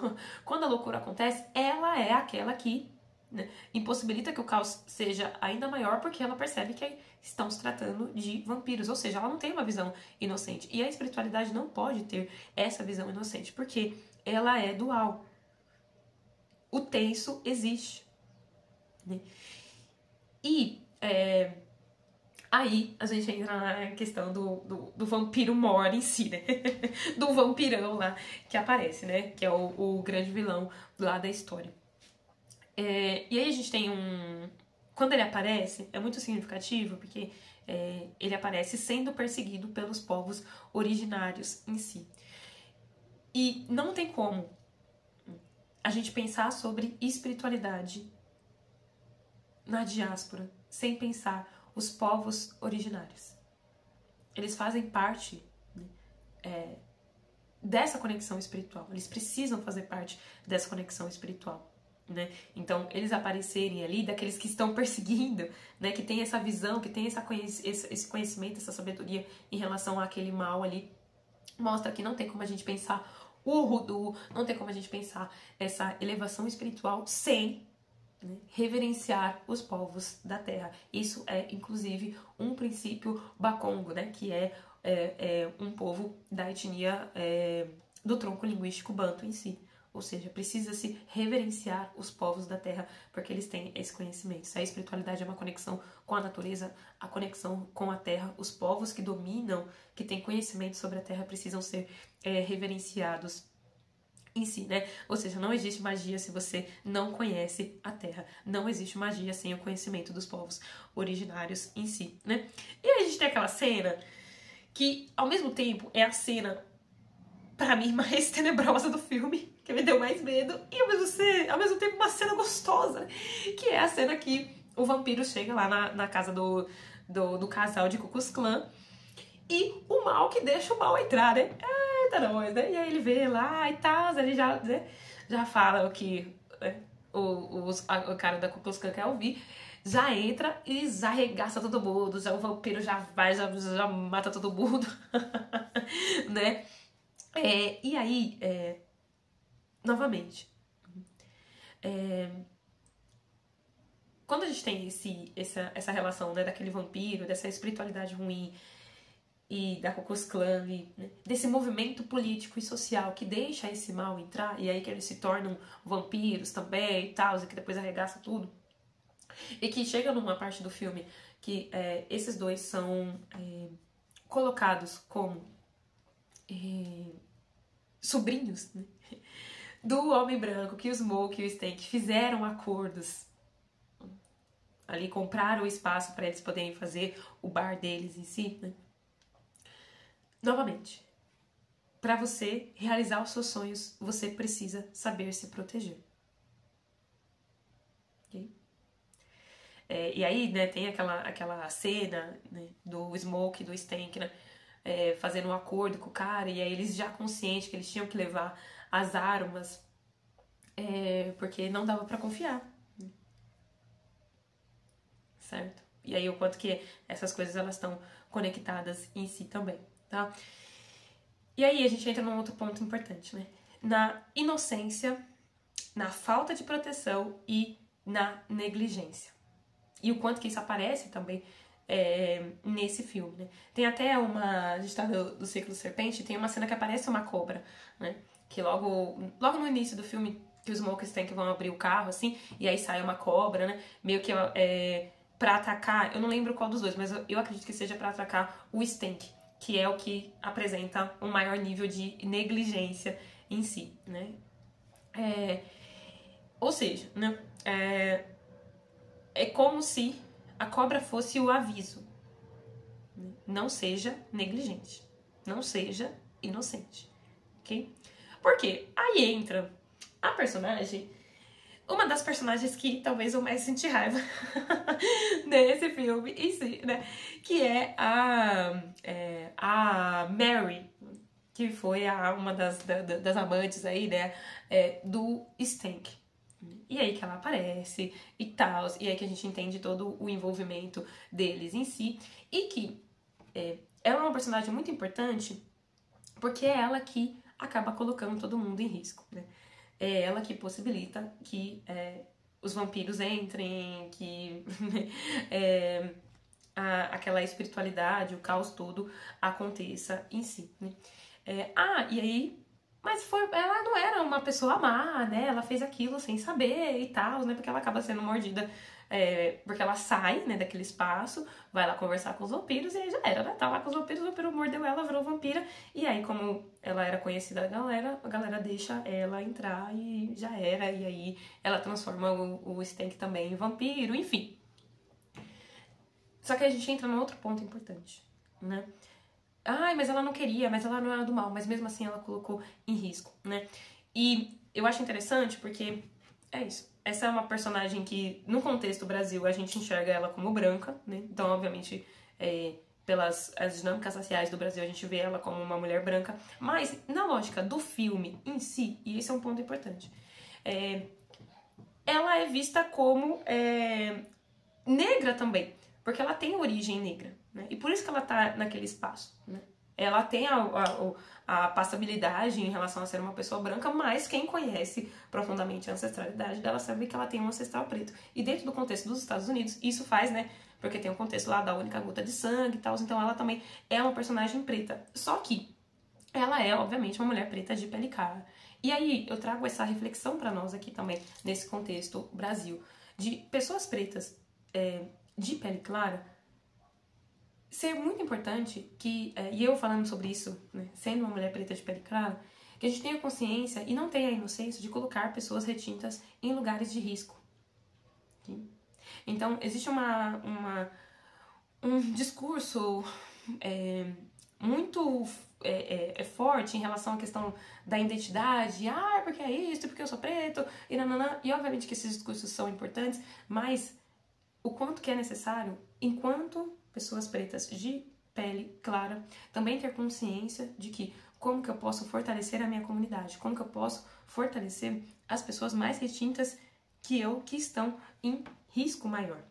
quando a loucura acontece, ela é aquela que, né, impossibilita que o caos seja ainda maior, porque ela percebe que estão se tratando de vampiros, ou seja, ela não tem uma visão inocente. E a espiritualidade não pode ter essa visão inocente, porque ela é dual. O tenso existe, né? E aí a gente entra na questão do vampiro mor em si, né? Do vampirão lá que aparece, né? Que é o grande vilão lá da história. E aí a gente tem quando ele aparece, é muito significativo, porque ele aparece sendo perseguido pelos povos originários em si. E não tem como a gente pensar sobre espiritualidade na diáspora sem pensar os povos originários. Eles fazem parte, né, dessa conexão espiritual. Eles precisam fazer parte dessa conexão espiritual, né? Então, eles aparecerem ali, daqueles que estão perseguindo, né, que tem essa visão, que tem esse conhecimento, essa sabedoria em relação àquele mal ali, mostra que não tem como a gente pensar o Voodoo, não tem como a gente pensar essa elevação espiritual sem, né, reverenciar os povos da Terra. Isso é, inclusive, um princípio Bakongo, né, que é um povo da etnia do tronco linguístico Banto em si. Ou seja, precisa-se reverenciar os povos da Terra, porque eles têm esse conhecimento. Se a espiritualidade é uma conexão com a natureza, a conexão com a Terra, os povos que dominam, que têm conhecimento sobre a Terra, precisam ser reverenciados em si, né? Ou seja, não existe magia se você não conhece a Terra. Não existe magia sem o conhecimento dos povos originários em si, né? E aí a gente tem aquela cena que, ao mesmo tempo, é a cena, pra mim, mais tenebrosa do filme, que me deu mais medo, e ao mesmo tempo uma cena gostosa, né? Que é a cena que o vampiro chega lá na casa do casal de Ku Klux Klan, e o mal que deixa o mal entrar, né? Eita, nós, né? E aí ele vê lá e tal, ele já, né, já fala o que, né, o cara da Ku Klux Klan quer ouvir, já entra e já arregaça todo mundo, já o vampiro já vai, já mata todo mundo, né? E aí, novamente, quando a gente tem essa relação, né, daquele vampiro, dessa espiritualidade ruim e da Ku Klux Klan, né, desse movimento político e social que deixa esse mal entrar, e aí que eles se tornam vampiros também e tal, e que depois arregaça tudo, e que chega numa parte do filme que esses dois são colocados como sobrinhos, né, do homem branco, que o Smoke e o Stank fizeram acordos ali, compraram o espaço para eles poderem fazer o bar deles em si, né? Novamente, para você realizar os seus sonhos, você precisa saber se proteger. Okay? E aí, né, tem aquela cena, né, do Smoke e do Stank, né, fazendo um acordo com o cara, e aí eles já conscientes que eles tinham que levar as armas, porque não dava para confiar. Certo? E aí o quanto que essas coisas elas estão conectadas em si também, tá? E aí a gente entra num outro ponto importante, né? Na inocência, na falta de proteção e na negligência. E o quanto que isso aparece também nesse filme, né? Tem até a gente tá do Ciclo Serpente, tem uma cena que aparece uma cobra, né? Que logo no início do filme, que os Smoke e Stank vão abrir o carro, assim, e aí sai uma cobra, né? Meio que pra atacar, eu não lembro qual dos dois, mas eu acredito que seja pra atacar o Stank, que é o que apresenta um maior nível de negligência em si, né? Ou seja, né? É como se a cobra fosse o aviso. Não seja negligente. Não seja inocente. Ok? Por quê? Aí entra a personagem, uma das personagens que talvez eu mais senti raiva nesse filme em si, né? Que é a Mary, que foi uma das amantes aí, né? Do Stank. E aí que ela aparece e tal, e aí que a gente entende todo o envolvimento deles em si. E que ela é uma personagem muito importante porque é ela que acaba colocando todo mundo em risco, né? É ela que possibilita que os vampiros entrem, que aquela espiritualidade, o caos todo aconteça em si, né? E aí... Mas ela não era uma pessoa má, né? Ela fez aquilo sem saber e tal, né? Porque ela acaba sendo mordida, porque ela sai, né, daquele espaço, vai lá conversar com os vampiros e aí já era, né? Tá lá com os vampiros, o vampiro mordeu ela, virou vampira. E aí, como ela era conhecida da galera, a galera deixa ela entrar e já era. E aí ela transforma o Stank também em vampiro, enfim. Só que a gente entra num outro ponto importante, né? Mas ela não queria, mas ela não era do mal, mas mesmo assim ela colocou em risco, né? E eu acho interessante porque é isso. Essa é uma personagem que, no contexto Brasil, a gente enxerga ela como branca, né? Então, obviamente, pelas as dinâmicas raciais do Brasil, a gente vê ela como uma mulher branca. Mas, na lógica do filme em si, e esse é um ponto importante, ela é vista como negra também, porque ela tem origem negra, né? E por isso que ela tá naquele espaço, né? Ela tem a passabilidade em relação a ser uma pessoa branca, mas quem conhece profundamente a ancestralidade dela sabe que ela tem um ancestral preto. E dentro do contexto dos Estados Unidos, isso faz, né? Porque tem um contexto lá da única gota de sangue e tal, então ela também é uma personagem preta. Só que ela é, obviamente, uma mulher preta de pele clara. E aí eu trago essa reflexão pra nós aqui também, nesse contexto Brasil, de pessoas pretas de pele clara, ser muito importante que, e eu falando sobre isso, né, sendo uma mulher preta de pele clara, que a gente tenha consciência e não tenha a inocência de colocar pessoas retintas em lugares de risco. Okay? Então, existe um discurso muito forte em relação à questão da identidade, porque é isso, porque eu sou preto, e obviamente que esses discursos são importantes, mas o quanto que é necessário, enquanto pessoas pretas de pele clara, também ter consciência de que como que eu posso fortalecer a minha comunidade, como que eu posso fortalecer as pessoas mais retintas que eu, que estão em risco maior.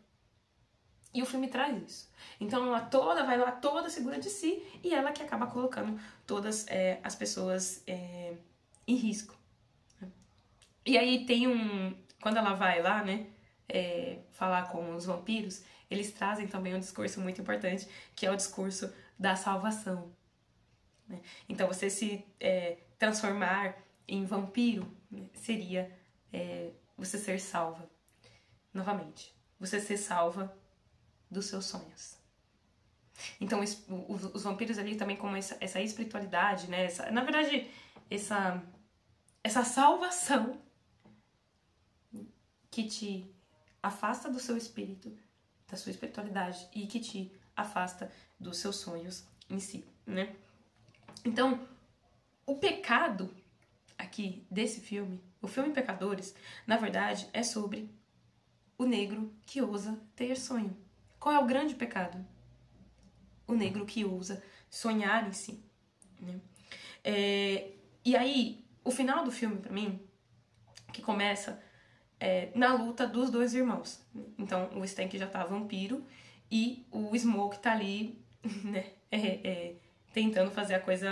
E o filme traz isso. Então ela toda, vai lá toda segura de si e ela que acaba colocando todas as pessoas em risco. E aí tem quando ela vai lá, né, falar com os vampiros, eles trazem também um discurso muito importante, que é o discurso da salvação. Né? Então você se transformar em vampiro, né, seria você ser salva. Novamente, você ser salva dos seus sonhos. Então os vampiros ali também com essa espiritualidade, né? Na verdade, essa salvação que te afasta do seu espírito, da sua espiritualidade e que te afasta dos seus sonhos em si, né? Então, o pecado aqui desse filme, o filme Pecadores, na verdade é sobre o negro que ousa ter sonho. Qual é o grande pecado? O negro que ousa sonhar em si. Né? E aí, o final do filme, pra mim, que começa na luta dos dois irmãos. Então, o Stank já tá vampiro e o Smoke tá ali, né, tentando fazer a coisa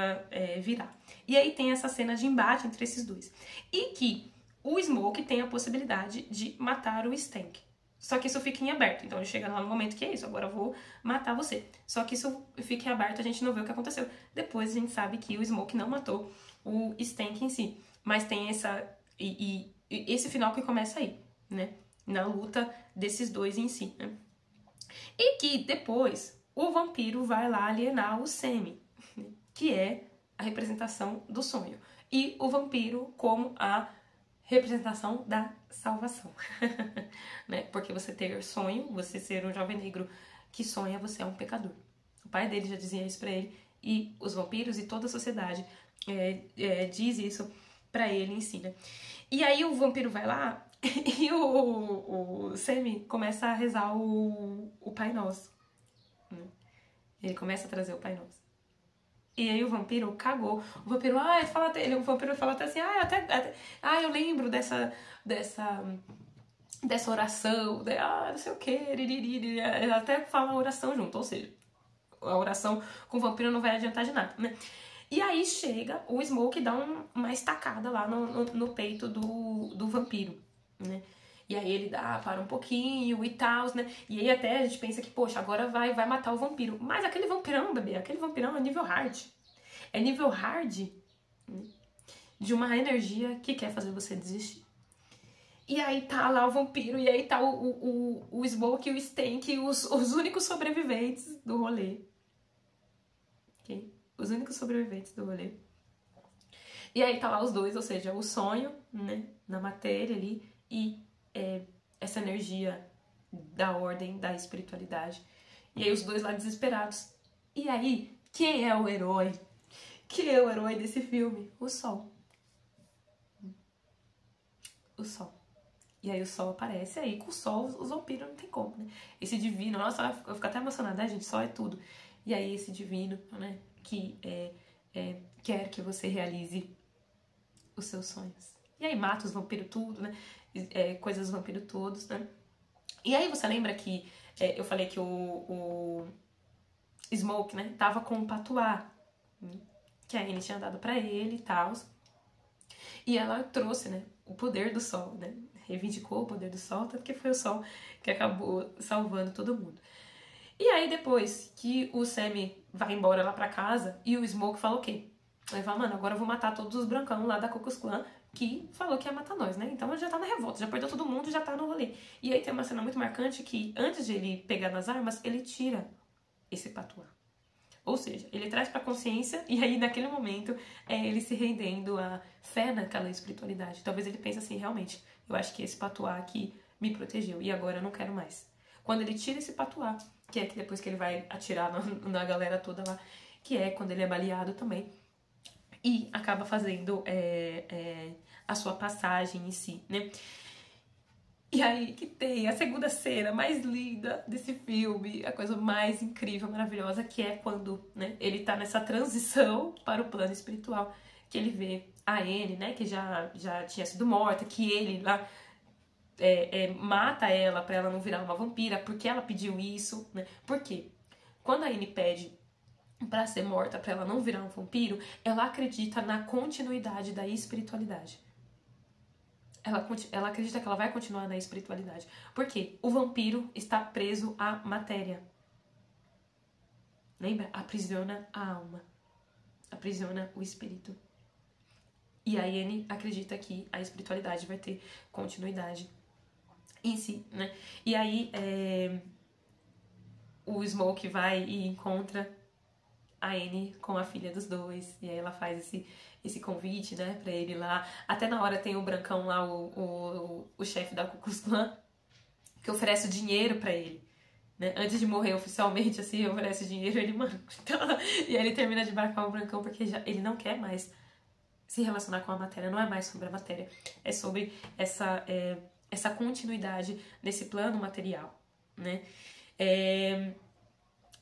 virar. E aí tem essa cena de embate entre esses dois. E que o Smoke tem a possibilidade de matar o Stank. Só que isso fica em aberto. Então ele chega lá no momento que é isso, agora eu vou matar você. Só que isso fica em aberto, a gente não vê o que aconteceu. Depois a gente sabe que o Smoke não matou o Stank em si. Mas tem esse final que começa aí, né? Na luta desses dois em si, né? E que depois o vampiro vai lá alienar o Sammy, que é a representação do sonho. E o vampiro como a representação da salvação. Né? Porque você ter sonho, você ser um jovem negro que sonha, você é um pecador. O pai dele já dizia isso pra ele, e os vampiros e toda a sociedade diz isso pra ele em si, né? E aí o vampiro vai lá e o Sammy começa a rezar o Pai Nosso. Né? Ele começa a trazer o Pai Nosso. E aí o vampiro cagou. O vampiro, o vampiro fala até assim, eu lembro dessa oração, não sei o que, até fala a oração junto, ou seja, a oração com o vampiro não vai adiantar de nada, né? E aí chega o Smoke e dá uma estacada lá no peito do vampiro, né? E aí ele para um pouquinho e tal, né? E aí até a gente pensa que, poxa, agora vai matar o vampiro. Mas aquele vampirão, bebê, aquele vampirão é nível hard. É nível hard de uma energia que quer fazer você desistir. E aí tá lá o vampiro, e aí tá o Smoke e o Stank, os únicos sobreviventes do rolê. Ok? Os únicos sobreviventes do rolê. E aí tá lá os dois, ou seja, o sonho, né, na matéria ali, e essa energia da ordem, da espiritualidade. E aí os dois lá desesperados. E aí, quem é o herói? Quem é o herói desse filme? O Sol. O Sol. E aí o Sol aparece, aí com o Sol os vampiros não tem como, né? Esse divino, nossa, eu fico até emocionada, né, gente? Sol é tudo. E aí esse divino, né, que quer que você realize os seus sonhos. E aí mata os vampiros tudo, né? Coisas dos vampiros todos, né? E aí você lembra que eu falei que o Smoke, né, tava com o patuá, que a Annie tinha dado pra ele e tal. E ela trouxe, né, o poder do sol, né? Reivindicou o poder do sol, tanto que foi o sol que acabou salvando todo mundo. E aí depois que o Sammy vai embora lá pra casa e o Smoke fala o quê? Ele fala, mano, agora eu vou matar todos os brancão lá da Ku Klux Klan, que falou que ia matar nós, né? Então ele já tá na revolta, já perdeu todo mundo, já tá no rolê. E aí tem uma cena muito marcante que antes de ele pegar nas armas, ele tira esse patuá. Ou seja, ele traz pra consciência e aí naquele momento ele se rendendo à fé naquela espiritualidade. Talvez ele pense assim, realmente, eu acho que esse patuá aqui me protegeu e agora eu não quero mais. Quando ele tira esse patuá, que é que depois que ele vai atirar na galera toda lá, que é quando ele é baleado também, e acaba fazendo a sua passagem em si, né? E aí que tem a segunda cena mais linda desse filme, a coisa mais incrível, maravilhosa, que é quando, né, ele tá nessa transição para o plano espiritual, que ele vê a Annie, né, que já tinha sido morta, que ele lá mata ela pra ela não virar uma vampira, porque ela pediu isso, né? Por quê? Quando a Anne pede pra ser morta, pra ela não virar um vampiro, ela acredita na continuidade da espiritualidade. Ela acredita que ela vai continuar na espiritualidade. Por quê? O vampiro está preso à matéria. Lembra? Aprisiona a alma. Aprisiona o espírito. E a Anne acredita que a espiritualidade vai ter continuidade em si, né? E aí o Smoke vai e encontra a Anne com a filha dos dois. E aí ela faz esse convite, né, pra ele lá. Até na hora tem o Brancão lá, o chefe da Ku Klux Klan, que oferece dinheiro pra ele. Né? Antes de morrer oficialmente, assim, oferece dinheiro, ele, mano... E aí ele termina de marcar o Brancão porque ele não quer mais se relacionar com a matéria. Não é mais sobre a matéria. É sobre essa continuidade nesse plano material, né?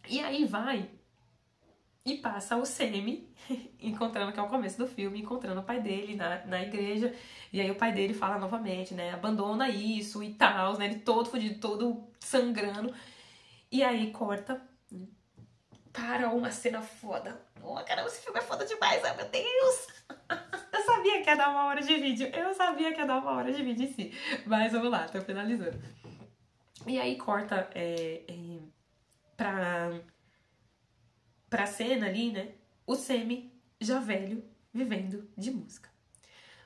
E aí vai e passa o Sammy encontrando, que é o começo do filme, encontrando o pai dele na igreja. E aí o pai dele fala novamente, né? Abandona isso e tal, né? Ele todo fodido, todo sangrando. E aí corta para uma cena foda. Oh, caramba, esse filme é foda demais, ai meu Deus! Eu sabia que ia dar 1 hora de vídeo. Eu sabia que ia dar 1 hora de vídeo em si. Mas vamos lá, tô finalizando. E aí corta pra cena ali, né? O Sammy, já velho, vivendo de música.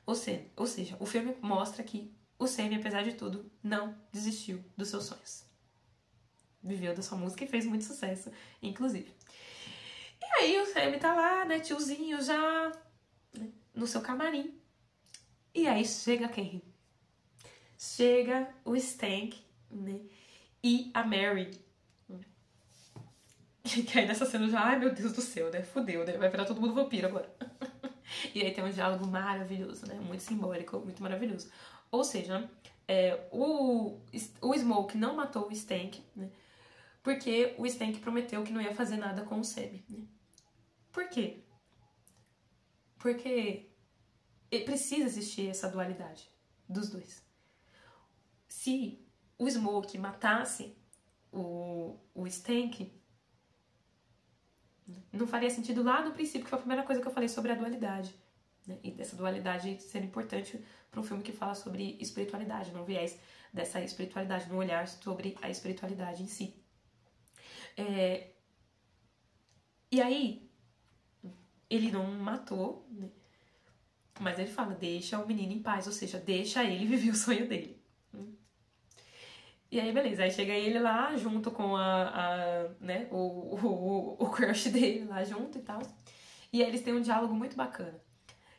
Ou seja, o filme mostra que o Sammy, apesar de tudo, não desistiu dos seus sonhos. Viveu da sua música e fez muito sucesso, inclusive. E aí o Sammy tá lá, né, tiozinho já, né, no seu camarim. E aí chega quem? Chega o Stank, né, e a Mary. Que aí nessa cena já, ai meu Deus do céu, né, fudeu, né, vai virar todo mundo vampiro agora. E aí tem um diálogo maravilhoso, né, muito simbólico, muito maravilhoso. Ou seja, o Smoke não matou o Stank, né, porque o Stank prometeu que não ia fazer nada com o Sammy, né? Por quê? Porque precisa existir essa dualidade dos dois. Se o Smoke matasse o Stank, não faria sentido lá no princípio, que foi a primeira coisa que eu falei sobre a dualidade, né? E dessa dualidade ser importante para um filme que fala sobre espiritualidade, no viés dessa espiritualidade, no olhar sobre a espiritualidade em si. E aí, ele não matou, né? Mas ele fala, deixa o menino em paz, ou seja, deixa ele viver o sonho dele. E aí, beleza, aí chega ele lá, junto com né, o crush dele lá junto e tal. E aí eles têm um diálogo muito bacana.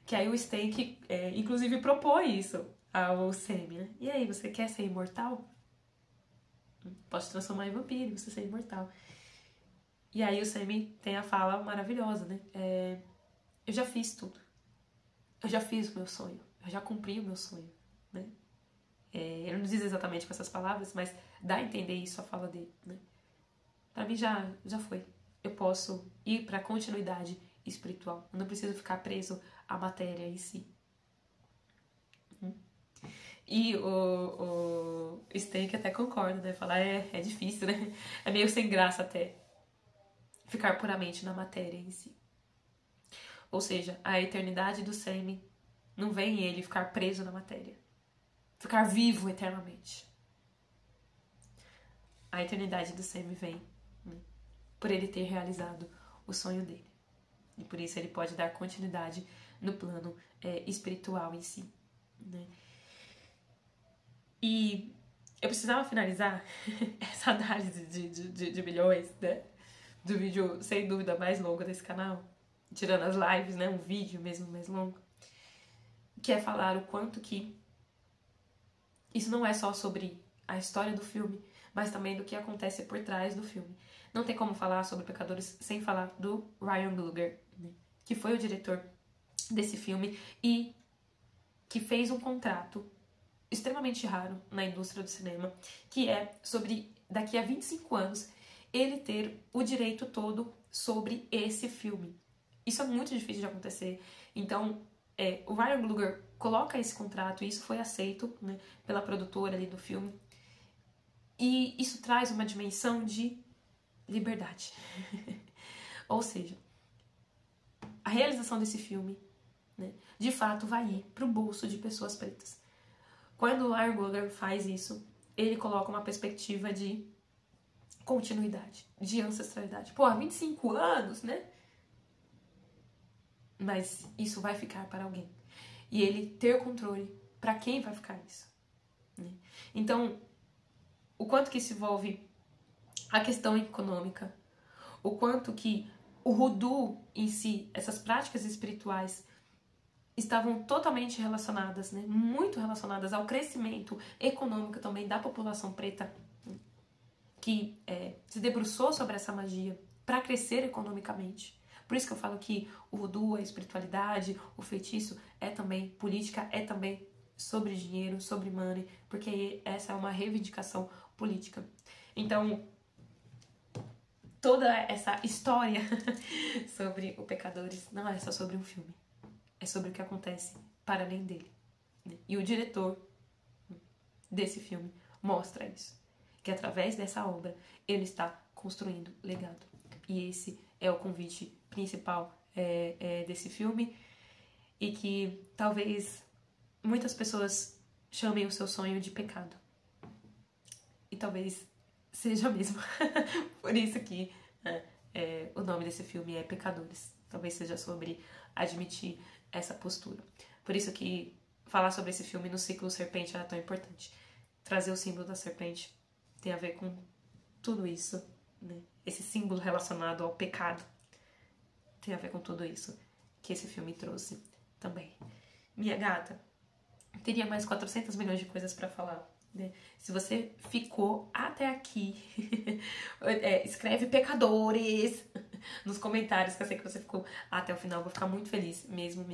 Que aí o Stank, inclusive, propõe isso ao Sammy, né? E aí, você quer ser imortal? Pode se transformar em vampiro, você ser imortal. E aí o Sammy tem a fala maravilhosa, né? Eu já fiz tudo. Eu já fiz o meu sonho. Eu já cumpri o meu sonho, né? Ele não diz exatamente com essas palavras, mas dá a entender isso a fala dele, né? Pra mim já foi. Eu posso ir pra continuidade espiritual. Eu não preciso ficar preso à matéria em si. E o Stank até concorda, né? Fala, é difícil, né? É meio sem graça até ficar puramente na matéria em si. Ou seja, a eternidade do Sammy não vem em ele ficar preso na matéria. Ficar vivo eternamente. A eternidade do Sammy vem, né, por ele ter realizado o sonho dele. E por isso ele pode dar continuidade no plano espiritual em si, né? E eu precisava finalizar essa análise de milhões, né? Do vídeo, sem dúvida, mais longo desse canal. Tirando as lives, né? Um vídeo mesmo mais longo. Que é falar o quanto que isso não é só sobre a história do filme, mas também do que acontece por trás do filme. Não tem como falar sobre Pecadores sem falar do Ryan Coogler, né? Que foi o diretor desse filme e que fez um contrato extremamente raro na indústria do cinema, que é sobre, daqui a 25 anos, ele ter o direito todo sobre esse filme. Isso é muito difícil de acontecer. Então, o Ryan Coogler coloca esse contrato, e isso foi aceito, né, pela produtora ali do filme, e isso traz uma dimensão de liberdade. Ou seja, a realização desse filme, né, de fato vai ir pro bolso de pessoas pretas. Quando o Ryan Coogler faz isso, ele coloca uma perspectiva de continuidade, de ancestralidade. Pô, há 25 anos, né? Mas isso vai ficar para alguém. E ele ter controle para quem vai ficar isso, né? Então, o quanto que isso envolve a questão econômica, o quanto que o Voodoo em si, essas práticas espirituais, estavam totalmente relacionadas, né? Muito relacionadas ao crescimento econômico também da população preta, que se debruçou sobre essa magia para crescer economicamente. Por isso que eu falo que o voodoo, a espiritualidade, o feitiço é também política, é também sobre dinheiro, sobre money, porque essa é uma reivindicação política. Então, toda essa história sobre o Pecadores não é só sobre um filme, é sobre o que acontece para além dele, né? E o diretor desse filme mostra isso, que através dessa obra ele está construindo legado. E esse é o convite principal desse filme, e que talvez muitas pessoas chamem o seu sonho de pecado. E talvez seja mesmo. Por isso que o nome desse filme é Pecadores. Talvez seja sobre admitir essa postura. Por isso que falar sobre esse filme no ciclo Serpente era tão importante. Trazer o símbolo da serpente tem a ver com tudo isso, né? Esse símbolo relacionado ao pecado tem a ver com tudo isso que esse filme trouxe também. Minha gata, teria mais 400 milhões de coisas pra falar, né? Se você ficou até aqui, escreve Pecadores nos comentários, que eu sei que você ficou até o final. Vou ficar muito feliz, mesmo.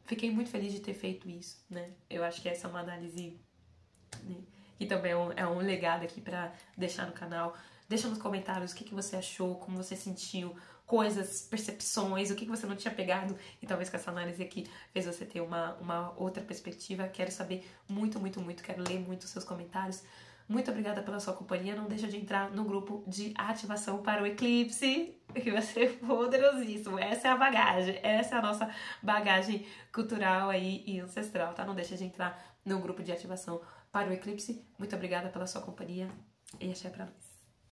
Fiquei muito feliz de ter feito isso, né? Eu acho que essa é uma análise, né, que também é um legado aqui pra deixar no canal. Deixa nos comentários o que você achou, como você sentiu, coisas, percepções, o que você não tinha pegado, e talvez com essa análise aqui fez você ter uma outra perspectiva. Quero saber muito, quero ler muito os seus comentários. Muito obrigada pela sua companhia. Não deixa de entrar no grupo de ativação para o eclipse, que vai ser poderosíssimo. Essa é a bagagem, essa é a nossa bagagem cultural aí e ancestral, tá? Não deixa de entrar no grupo de ativação para o eclipse. Muito obrigada pela sua companhia e axé pra nós.